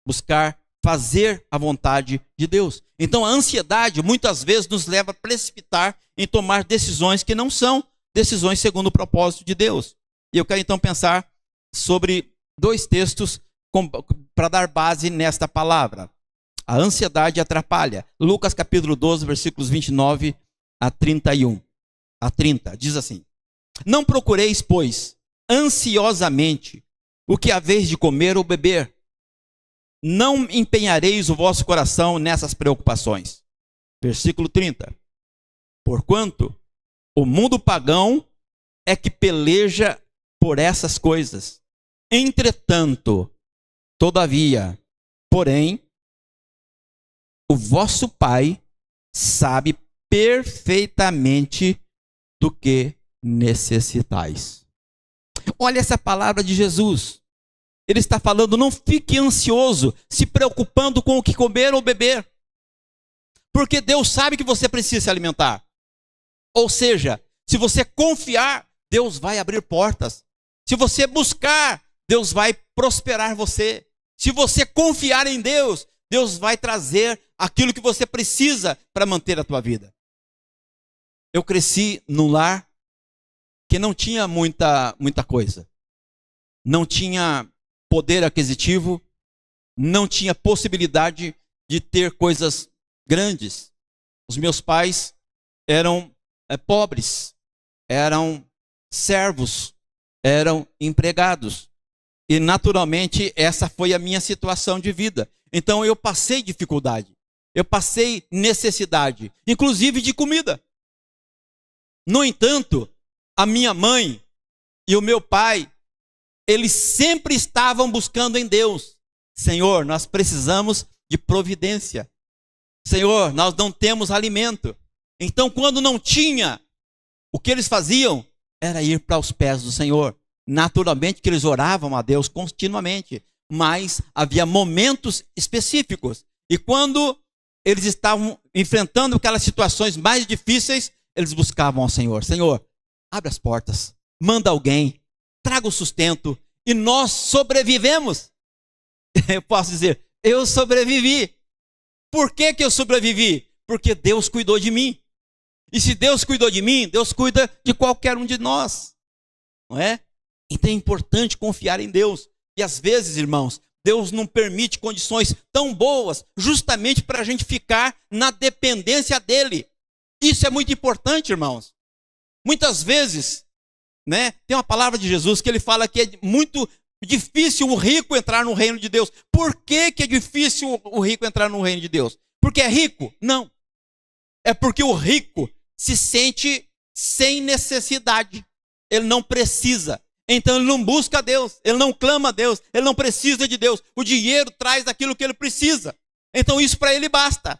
buscar fazer a vontade de Deus. Então a ansiedade muitas vezes nos leva a precipitar em tomar decisões que não são decisões segundo o propósito de Deus. E eu quero então pensar sobre dois textos para dar base nesta palavra. A ansiedade atrapalha. Lucas capítulo 12, versículos 29 a 31. A 30, diz assim: Não procureis, pois, ansiosamente o que haveis de comer ou beber. Não empenhareis o vosso coração nessas preocupações. Versículo 30. Porquanto o mundo pagão é que peleja por essas coisas. Entretanto, todavia, porém, o vosso Pai sabe perfeitamente do que necessitais. Olha essa palavra de Jesus. Ele está falando: não fique ansioso, se preocupando com o que comer ou beber. Porque Deus sabe que você precisa se alimentar. Ou seja, se você confiar, Deus vai abrir portas. Se você buscar, Deus vai prosperar você. Se você confiar em Deus, Deus vai trazer aquilo que você precisa para manter a tua vida. Eu cresci num lar que não tinha muita coisa. Não tinha poder aquisitivo, não tinha possibilidade de ter coisas grandes. Os meus pais eram pobres, eram servos, eram empregados. E naturalmente essa foi a minha situação de vida. Então eu passei dificuldade, eu passei necessidade, inclusive de comida. No entanto, a minha mãe e o meu pai, eles sempre estavam buscando em Deus. Senhor, nós precisamos de providência. Senhor, nós não temos alimento. Então, quando não tinha, o que eles faziam era ir para os pés do Senhor. Naturalmente que eles oravam a Deus continuamente, mas havia momentos específicos. E quando eles estavam enfrentando aquelas situações mais difíceis, eles buscavam ao Senhor. Senhor, abre as portas, manda alguém, traga o sustento, e nós sobrevivemos. Eu posso dizer, eu sobrevivi. Por que eu sobrevivi? Porque Deus cuidou de mim. E se Deus cuidou de mim, Deus cuida de qualquer um de nós. Não é? Então é importante confiar em Deus. E às vezes, irmãos, Deus não permite condições tão boas, justamente para a gente ficar na dependência dEle. Isso é muito importante, irmãos. Muitas vezes, né, tem uma palavra de Jesus que ele fala que é muito difícil o rico entrar no reino de Deus. Por que é difícil o rico entrar no reino de Deus? Porque é rico? Não. É porque o rico se sente sem necessidade. Ele não precisa. Então ele não busca a Deus, ele não clama a Deus, ele não precisa de Deus. O dinheiro traz aquilo que ele precisa. Então isso para ele basta.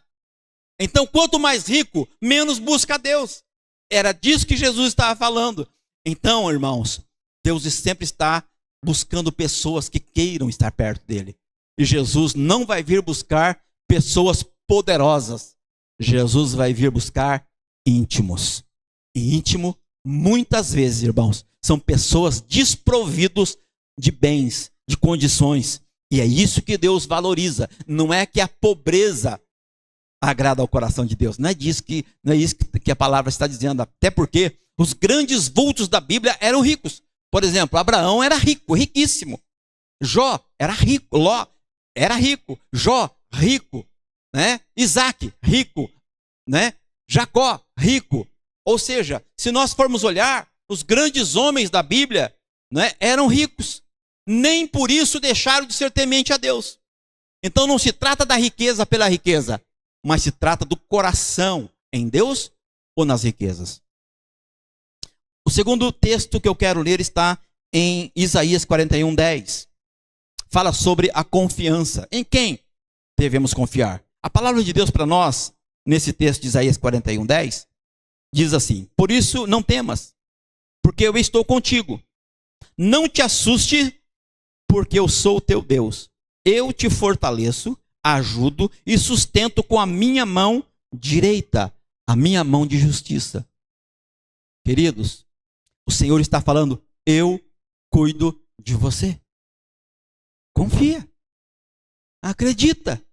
Então quanto mais rico, menos busca a Deus. Era disso que Jesus estava falando. Então, irmãos, Deus sempre está buscando pessoas que queiram estar perto dele. E Jesus não vai vir buscar pessoas poderosas. Jesus vai vir buscar íntimos. E íntimo, muitas vezes, irmãos, são pessoas desprovidos de bens, de condições. E é isso que Deus valoriza. Não é que a pobreza agrada ao coração de Deus. Não é isso que a palavra está dizendo. Até porque os grandes vultos da Bíblia eram ricos. Por exemplo, Abraão era rico, riquíssimo. Jó era rico, Ló era rico, Jó rico, né? Isaac rico, né? Jacó rico. Ou seja, se nós formos olhar, os grandes homens da Bíblia, né, eram ricos. Nem por isso deixaram de ser temente a Deus. Então não se trata da riqueza pela riqueza, mas se trata do coração em Deus ou nas riquezas. O segundo texto que eu quero ler está em Isaías 41:10. Fala sobre a confiança. Em quem devemos confiar? A palavra de Deus para nós, nesse texto de Isaías 41:10, diz assim: Por isso não temas, porque eu estou contigo. Não te assuste, porque eu sou o teu Deus. Eu te fortaleço, ajudo e sustento com a minha mão direita, a minha mão de justiça. Queridos, o Senhor está falando, eu cuido de você. Confia. Acredita.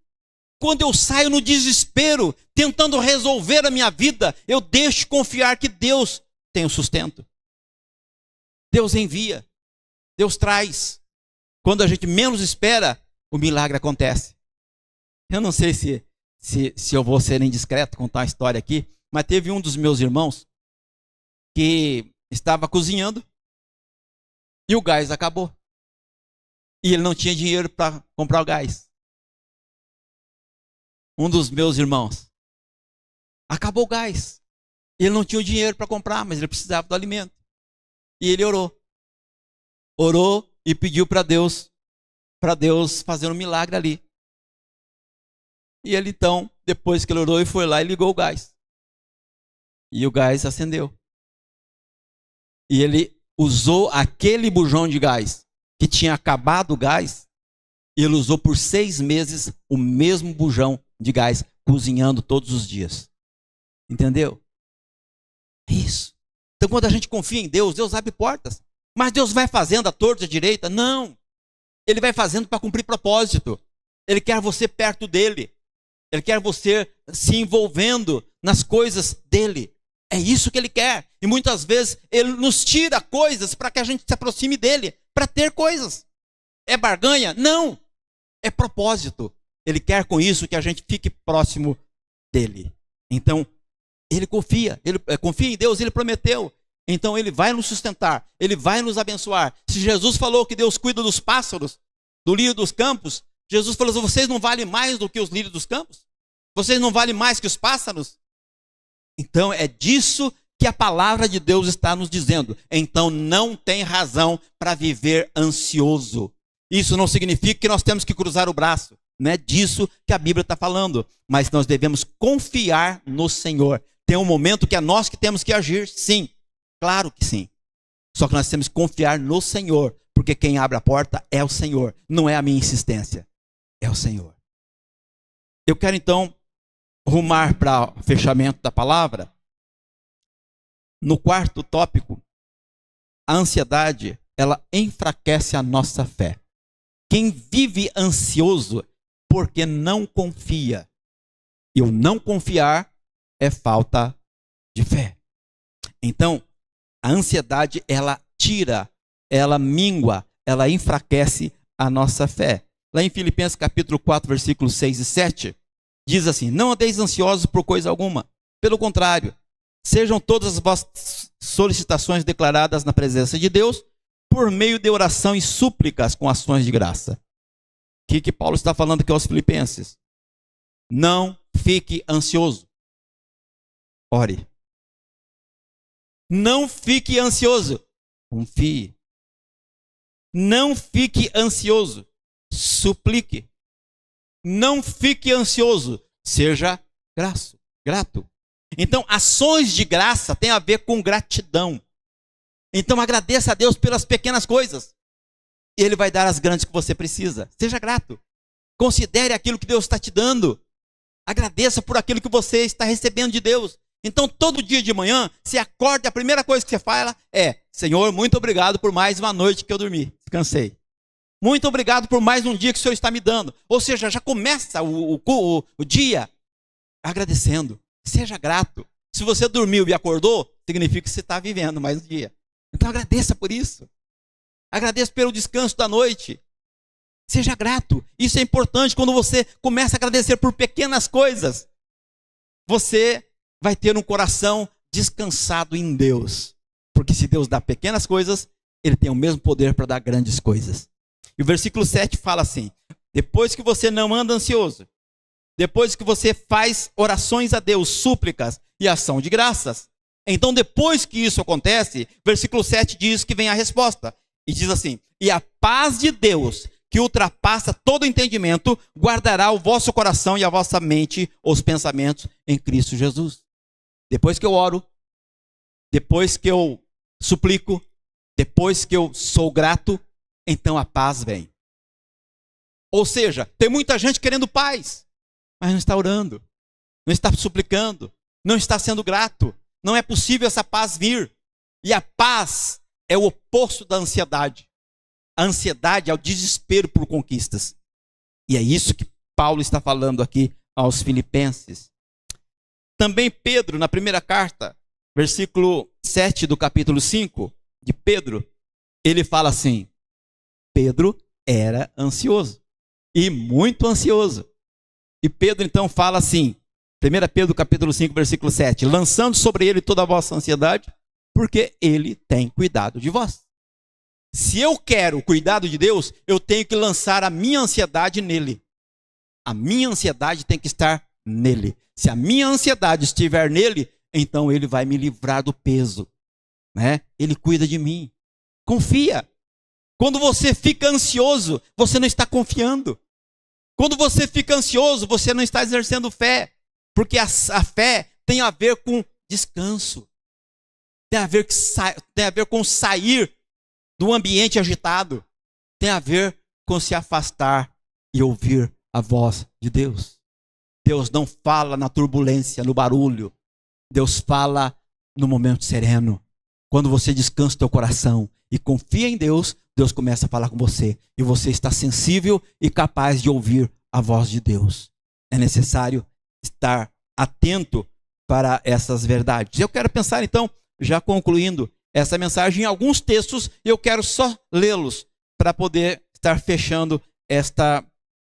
Quando eu saio no desespero, tentando resolver a minha vida, eu deixo de confiar que Deus tem o sustento. Deus envia. Deus traz. Quando a gente menos espera, o milagre acontece. Eu não sei se eu vou ser indiscreto contar uma história aqui, mas teve um dos meus irmãos que estava cozinhando e o gás acabou. E ele não tinha dinheiro para comprar o gás. Um dos meus irmãos. Acabou o gás. Ele não tinha o dinheiro para comprar, mas ele precisava do alimento. E ele orou. Orou e pediu para Deus fazer um milagre ali. E ele então, depois que ele orou, ele foi lá e ligou o gás. E o gás acendeu. E ele usou aquele bujão de gás que tinha acabado o gás. E ele usou por 6 meses o mesmo bujão de gás, cozinhando todos os dias. Entendeu? É isso. Então quando a gente confia em Deus, Deus abre portas. Mas Deus vai fazendo a torta e a direita? Não. Ele vai fazendo para cumprir propósito. Ele quer você perto dele. Ele quer você se envolvendo nas coisas dele. É isso que ele quer. E muitas vezes ele nos tira coisas para que a gente se aproxime dele, para ter coisas. É barganha? Não. É propósito. Ele quer com isso que a gente fique próximo dele. Então, ele confia em Deus, ele prometeu. Então ele vai nos sustentar, ele vai nos abençoar. Se Jesus falou que Deus cuida dos pássaros, do lírio dos campos, Jesus falou: vocês não valem mais do que os lírios dos campos? Vocês não valem mais que os pássaros? Então é disso que a palavra de Deus está nos dizendo. Então não tem razão para viver ansioso. Isso não significa que nós temos que cruzar o braço. Não é disso que a Bíblia está falando. Mas nós devemos confiar no Senhor. Tem um momento que é nós que temos que agir, sim. Claro que sim. Só que nós temos que confiar no Senhor. Porque quem abre a porta é o Senhor. Não é a minha insistência. É o Senhor. Eu quero então rumar para o fechamento da palavra. No quarto tópico, a ansiedade, ela enfraquece a nossa fé. Quem vive ansioso porque não confia. E o não confiar é falta de fé. Então, a ansiedade, ela tira, ela mingua, ela enfraquece a nossa fé. Lá em Filipenses capítulo 4, versículos 6 e 7, diz assim: não andeis ansiosos por coisa alguma. Pelo contrário, sejam todas as vossas solicitações declaradas na presença de Deus, por meio de oração e súplicas com ações de graça. O que Paulo está falando aqui aos filipenses? Não fique ansioso. Ore. Não fique ansioso. Confie. Não fique ansioso. Suplique. Não fique ansioso. Seja grato. Então, ações de graça têm a ver com gratidão. Então, agradeça a Deus pelas pequenas coisas. Ele vai dar as grandes que você precisa. Seja grato. Considere aquilo que Deus está te dando. Agradeça por aquilo que você está recebendo de Deus. Então, todo dia de manhã, se acorda, a primeira coisa que você fala é: Senhor, muito obrigado por mais uma noite que eu dormi. Descansei. Muito obrigado por mais um dia que o Senhor está me dando. Ou seja, já começa o dia agradecendo. Seja grato. Se você dormiu e acordou, significa que você está vivendo mais um dia. Então agradeça por isso. Agradeça pelo descanso da noite. Seja grato. Isso é importante. Quando você começa a agradecer por pequenas coisas, você vai ter um coração descansado em Deus. Porque se Deus dá pequenas coisas, Ele tem o mesmo poder para dar grandes coisas. E o versículo 7 fala assim: depois que você não anda ansioso, depois que você faz orações a Deus, súplicas e ação de graças, então depois que isso acontece, versículo 7 diz que vem a resposta. E diz assim: e a paz de Deus, que ultrapassa todo entendimento, guardará o vosso coração e a vossa mente, os pensamentos em Cristo Jesus. Depois que eu oro, depois que eu suplico, depois que eu sou grato, então a paz vem. Ou seja, tem muita gente querendo paz, mas não está orando, não está suplicando, não está sendo grato. Não é possível essa paz vir. E a paz é o oposto da ansiedade. A ansiedade é o desespero por conquistas. E é isso que Paulo está falando aqui aos filipenses. Também Pedro, na primeira carta, versículo 7 do capítulo 5 de Pedro, ele fala assim: Pedro era ansioso, e muito ansioso. E Pedro então fala assim, 1 Pedro capítulo 5, versículo 7, lançando sobre ele toda a vossa ansiedade, porque ele tem cuidado de vós. Se eu quero o cuidado de Deus, eu tenho que lançar a minha ansiedade nele. A minha ansiedade tem que estar nele. Se a minha ansiedade estiver nele, então ele vai me livrar do peso, né? Ele cuida de mim. Confia. Quando você fica ansioso, você não está confiando. Quando você fica ansioso, você não está exercendo fé. Porque a fé tem a ver com descanso. Tem a ver com sair do ambiente agitado. Tem a ver com se afastar e ouvir a voz de Deus. Deus não fala na turbulência, no barulho. Deus fala no momento sereno. Quando você descansa o teu coração e confia em Deus, Deus começa a falar com você. E você está sensível e capaz de ouvir a voz de Deus. É necessário estar atento para essas verdades. Eu quero pensar então, já concluindo essa mensagem, em alguns textos, eu quero só lê-los para poder estar fechando esta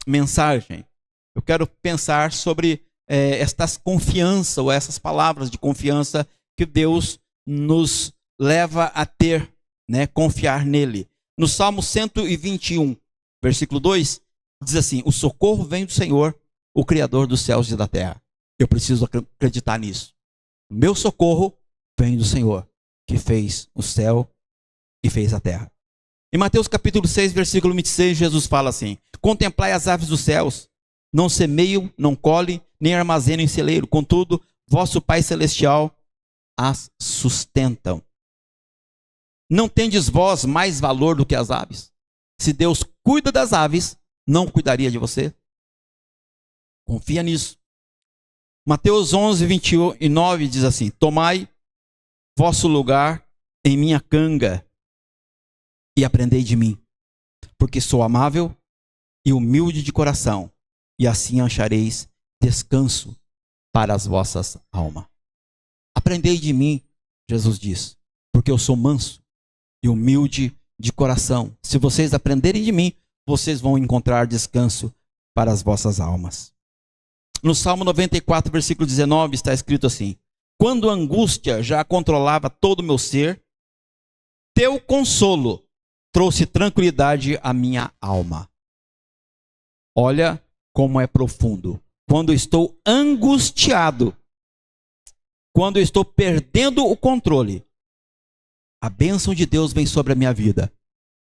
mensagem. Eu quero pensar sobre estas confianças, ou essas palavras de confiança que Deus nos leva a ter, né, confiar nele. No Salmo 121, versículo 2, diz assim: o socorro vem do Senhor, o Criador dos céus e da terra. Eu preciso acreditar nisso. O meu socorro vem do Senhor, que fez o céu e fez a terra. Em Mateus capítulo 6, versículo 26, Jesus fala assim: contemplai as aves dos céus, não semeiam, não colhem, nem armazenam em celeiro, contudo, vosso Pai Celestial as sustentam. Não tendes vós mais valor do que as aves? Se Deus cuida das aves, não cuidaria de você? Confia nisso. Mateus 11, 29 diz assim: tomai vosso lugar em minha canga e aprendei de mim, porque sou amável e humilde de coração, e assim achareis descanso para as vossas almas. Aprendei de mim, Jesus diz, porque eu sou manso e humilde de coração. Se vocês aprenderem de mim, vocês vão encontrar descanso para as vossas almas. No Salmo 94, versículo 19, está escrito assim: quando a angústia já controlava todo o meu ser, teu consolo trouxe tranquilidade à minha alma. Olha como é profundo. Quando estou angustiado, quando eu estou perdendo o controle, a bênção de Deus vem sobre a minha vida.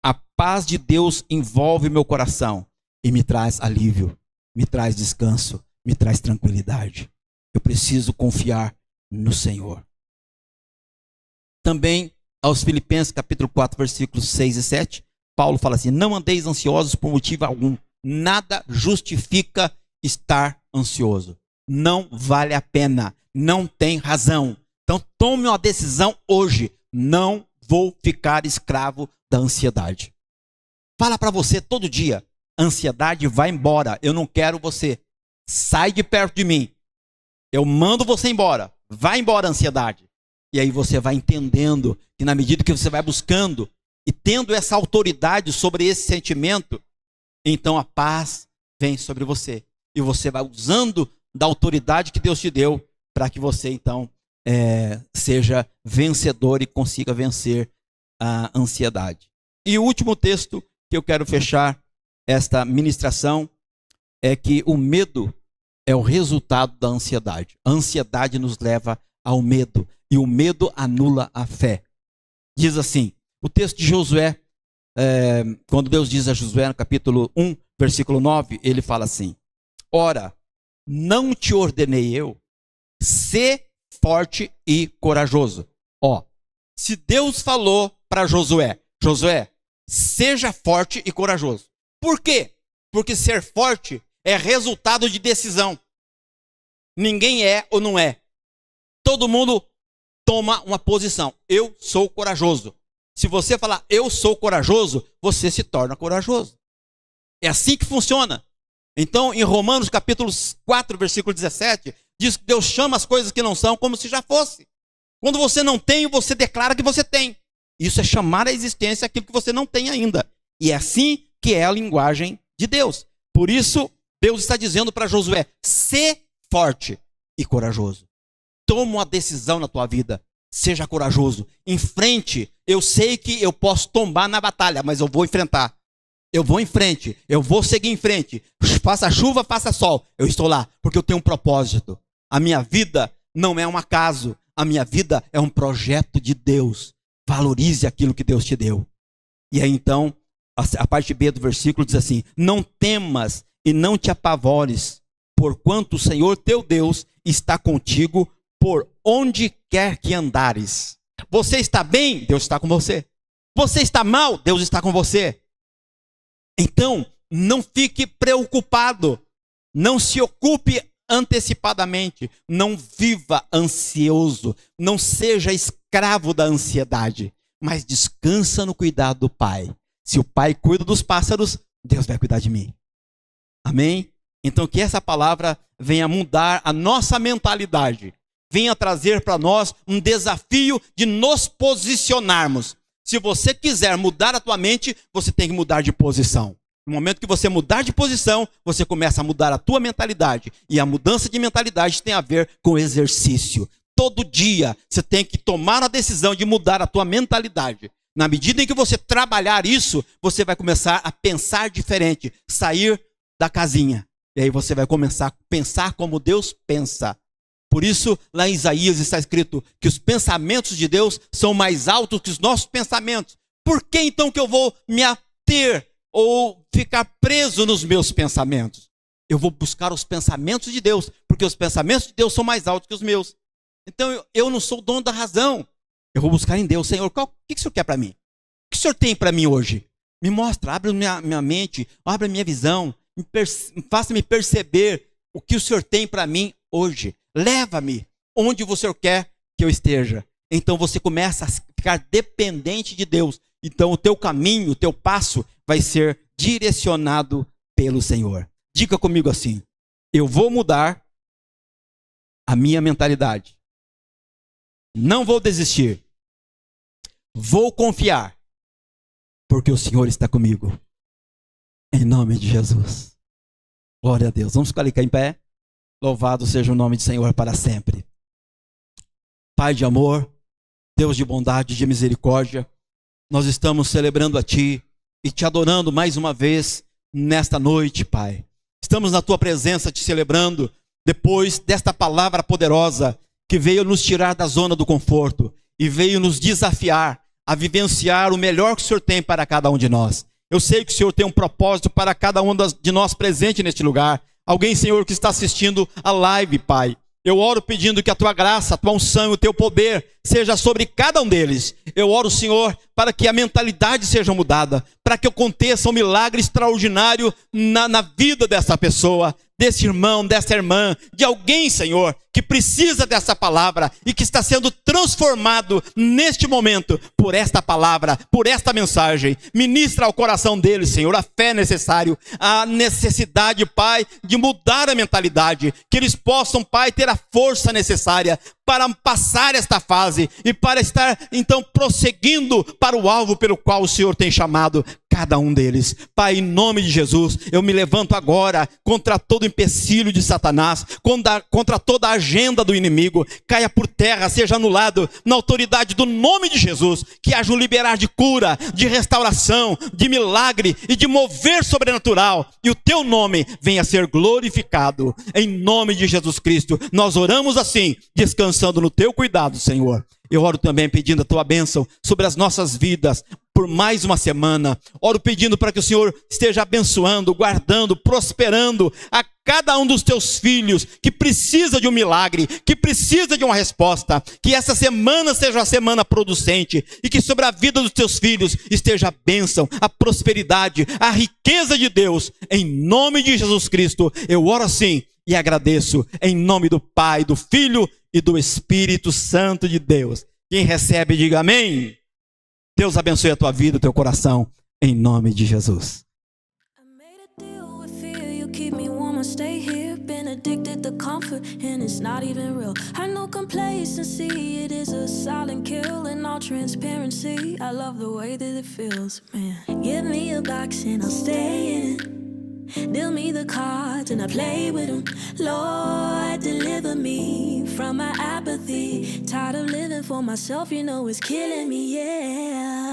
A paz de Deus envolve meu coração e me traz alívio, me traz descanso, me traz tranquilidade. Eu preciso confiar no Senhor. Também aos Filipenses capítulo 4, versículos 6 e 7, Paulo fala assim: não andeis ansiosos por motivo algum. Nada justifica estar ansioso. Não vale a pena. Não tem razão. Então tome uma decisão hoje. Não vou ficar escravo da ansiedade. Fala para você todo dia: ansiedade, vai embora. Eu não quero você. Sai de perto de mim. Eu mando você embora. Vai embora, ansiedade. E aí você vai entendendo que na medida que você vai buscando e tendo essa autoridade sobre esse sentimento, então a paz vem sobre você. E você vai usando da autoridade que Deus te deu para que você então seja vencedor e consiga vencer a ansiedade. E o último texto que eu quero fechar esta ministração é que o medo é o resultado da ansiedade. A ansiedade nos leva ao medo e o medo anula a fé. Diz assim, o texto de Josué, quando Deus diz a Josué no capítulo 1, versículo 9, ele fala assim: ora, não te ordenei eu, sê forte e corajoso. Ó, se Deus falou para Josué, Josué, seja forte e corajoso. Por quê? Porque ser forte é resultado de decisão. Ninguém é ou não é. Todo mundo toma uma posição. Eu sou corajoso. Se você falar eu sou corajoso, você se torna corajoso. É assim que funciona. Então, em Romanos capítulo 4, versículo 17, diz que Deus chama as coisas que não são como se já fosse. Quando você não tem, você declara que você tem. Isso é chamar à existência aquilo que você não tem ainda. E é assim que é a linguagem de Deus. Por isso, Deus está dizendo para Josué: sê forte e corajoso. Toma uma decisão na tua vida. Seja corajoso. Enfrente. Eu sei que eu posso tombar na batalha, mas eu vou enfrentar. Eu vou em frente. Eu vou seguir em frente. Faça chuva, faça sol. Eu estou lá porque eu tenho um propósito. A minha vida não é um acaso. A minha vida é um projeto de Deus. Valorize aquilo que Deus te deu. E aí então, a parte B do versículo diz assim: não temas e não te apavores, porquanto o Senhor teu Deus está contigo por onde quer que andares. Você está bem? Deus está com você. Você está mal? Deus está com você. Então, não fique preocupado. Não se ocupe antecipadamente. Não viva ansioso. Não seja escravo da ansiedade. Mas descansa no cuidado do Pai. Se o Pai cuida dos pássaros, Deus vai cuidar de mim. Amém? Então que essa palavra venha mudar a nossa mentalidade. Venha trazer para nós um desafio de nos posicionarmos. Se você quiser mudar a tua mente, você tem que mudar de posição. No momento que você mudar de posição, você começa a mudar a tua mentalidade. E a mudança de mentalidade tem a ver com exercício. Todo dia você tem que tomar a decisão de mudar a tua mentalidade. Na medida em que você trabalhar isso, você vai começar a pensar diferente, sair da casinha. E aí você vai começar a pensar como Deus pensa. Por isso, lá em Isaías está escrito que os pensamentos de Deus são mais altos que os nossos pensamentos. Por que então que eu vou me ater ou ficar preso nos meus pensamentos? Eu vou buscar os pensamentos de Deus, porque os pensamentos de Deus são mais altos que os meus. Então eu não sou o dono da razão. Eu vou buscar em Deus. Senhor, o que o Senhor quer para mim? O que o Senhor tem para mim hoje? Me mostra, abre minha mente, abre a minha visão, faça-me perceber o que o Senhor tem para mim hoje. Leva-me onde o Senhor quer que eu esteja. Então você começa a ficar dependente de Deus. Então o teu caminho, o teu passo vai ser direcionado pelo Senhor. Diga comigo assim: eu vou mudar a minha mentalidade. Não vou desistir. Vou confiar, porque o Senhor está comigo. Em nome de Jesus. Glória a Deus. Vamos ficar ali em pé. Louvado seja o nome do Senhor para sempre. Pai de amor, Deus de bondade e de misericórdia, nós estamos celebrando a Ti e Te adorando mais uma vez nesta noite, Pai. Estamos na Tua presença Te celebrando, depois desta palavra poderosa que veio nos tirar da zona do conforto e veio nos desafiar a vivenciar o melhor que o Senhor tem para cada um de nós. Eu sei que o Senhor tem um propósito para cada um de nós presente neste lugar. Alguém, Senhor, que está assistindo a live, Pai. Eu oro pedindo que a Tua graça, a Tua unção e o Teu poder seja sobre cada um deles. Eu oro, Senhor, para que a mentalidade seja mudada, para que aconteça um milagre extraordinário na vida dessa pessoa, desse irmão, dessa irmã, de alguém, Senhor, que precisa dessa palavra e que está sendo transformado neste momento por esta palavra, por esta mensagem. Ministra ao coração deles, Senhor, a fé necessária, a necessidade, Pai, de mudar a mentalidade, que eles possam, Pai, ter a força necessária para passar esta fase e para estar, então, prosseguindo para o alvo pelo qual o Senhor tem chamado cada um deles. Pai, em nome de Jesus, eu me levanto agora contra todo empecilho de Satanás, contra toda a agenda do inimigo, caia por terra, seja anulado na autoridade do nome de Jesus, que haja um liberar de cura, de restauração, de milagre e de mover sobrenatural, e o Teu nome venha a ser glorificado, em nome de Jesus Cristo. Nós oramos assim, descansando no Teu cuidado, Senhor. Eu oro também pedindo a Tua bênção sobre as nossas vidas, por mais uma semana. Oro pedindo para que o Senhor esteja abençoando, guardando, prosperando a cada um dos Teus filhos que precisa de um milagre, que precisa de uma resposta. Que essa semana seja uma semana producente e que sobre a vida dos Teus filhos esteja a bênção, a prosperidade, a riqueza de Deus. Em nome de Jesus Cristo, eu oro assim e agradeço em nome do Pai, do Filho e do Espírito Santo de Deus. Quem recebe, diga amém. Deus abençoe a tua vida, o teu coração, em nome de Jesus. Stay here, been addicted to comfort, and it's not even real. I know complacency, it is a silent kill. In all transparency, I love the way that it feels, man. Give me a box and I'll stay in it. Deal me the cards and I play with them. Lord, deliver me from my apathy. Tired of living for myself, you know it's killing me, yeah.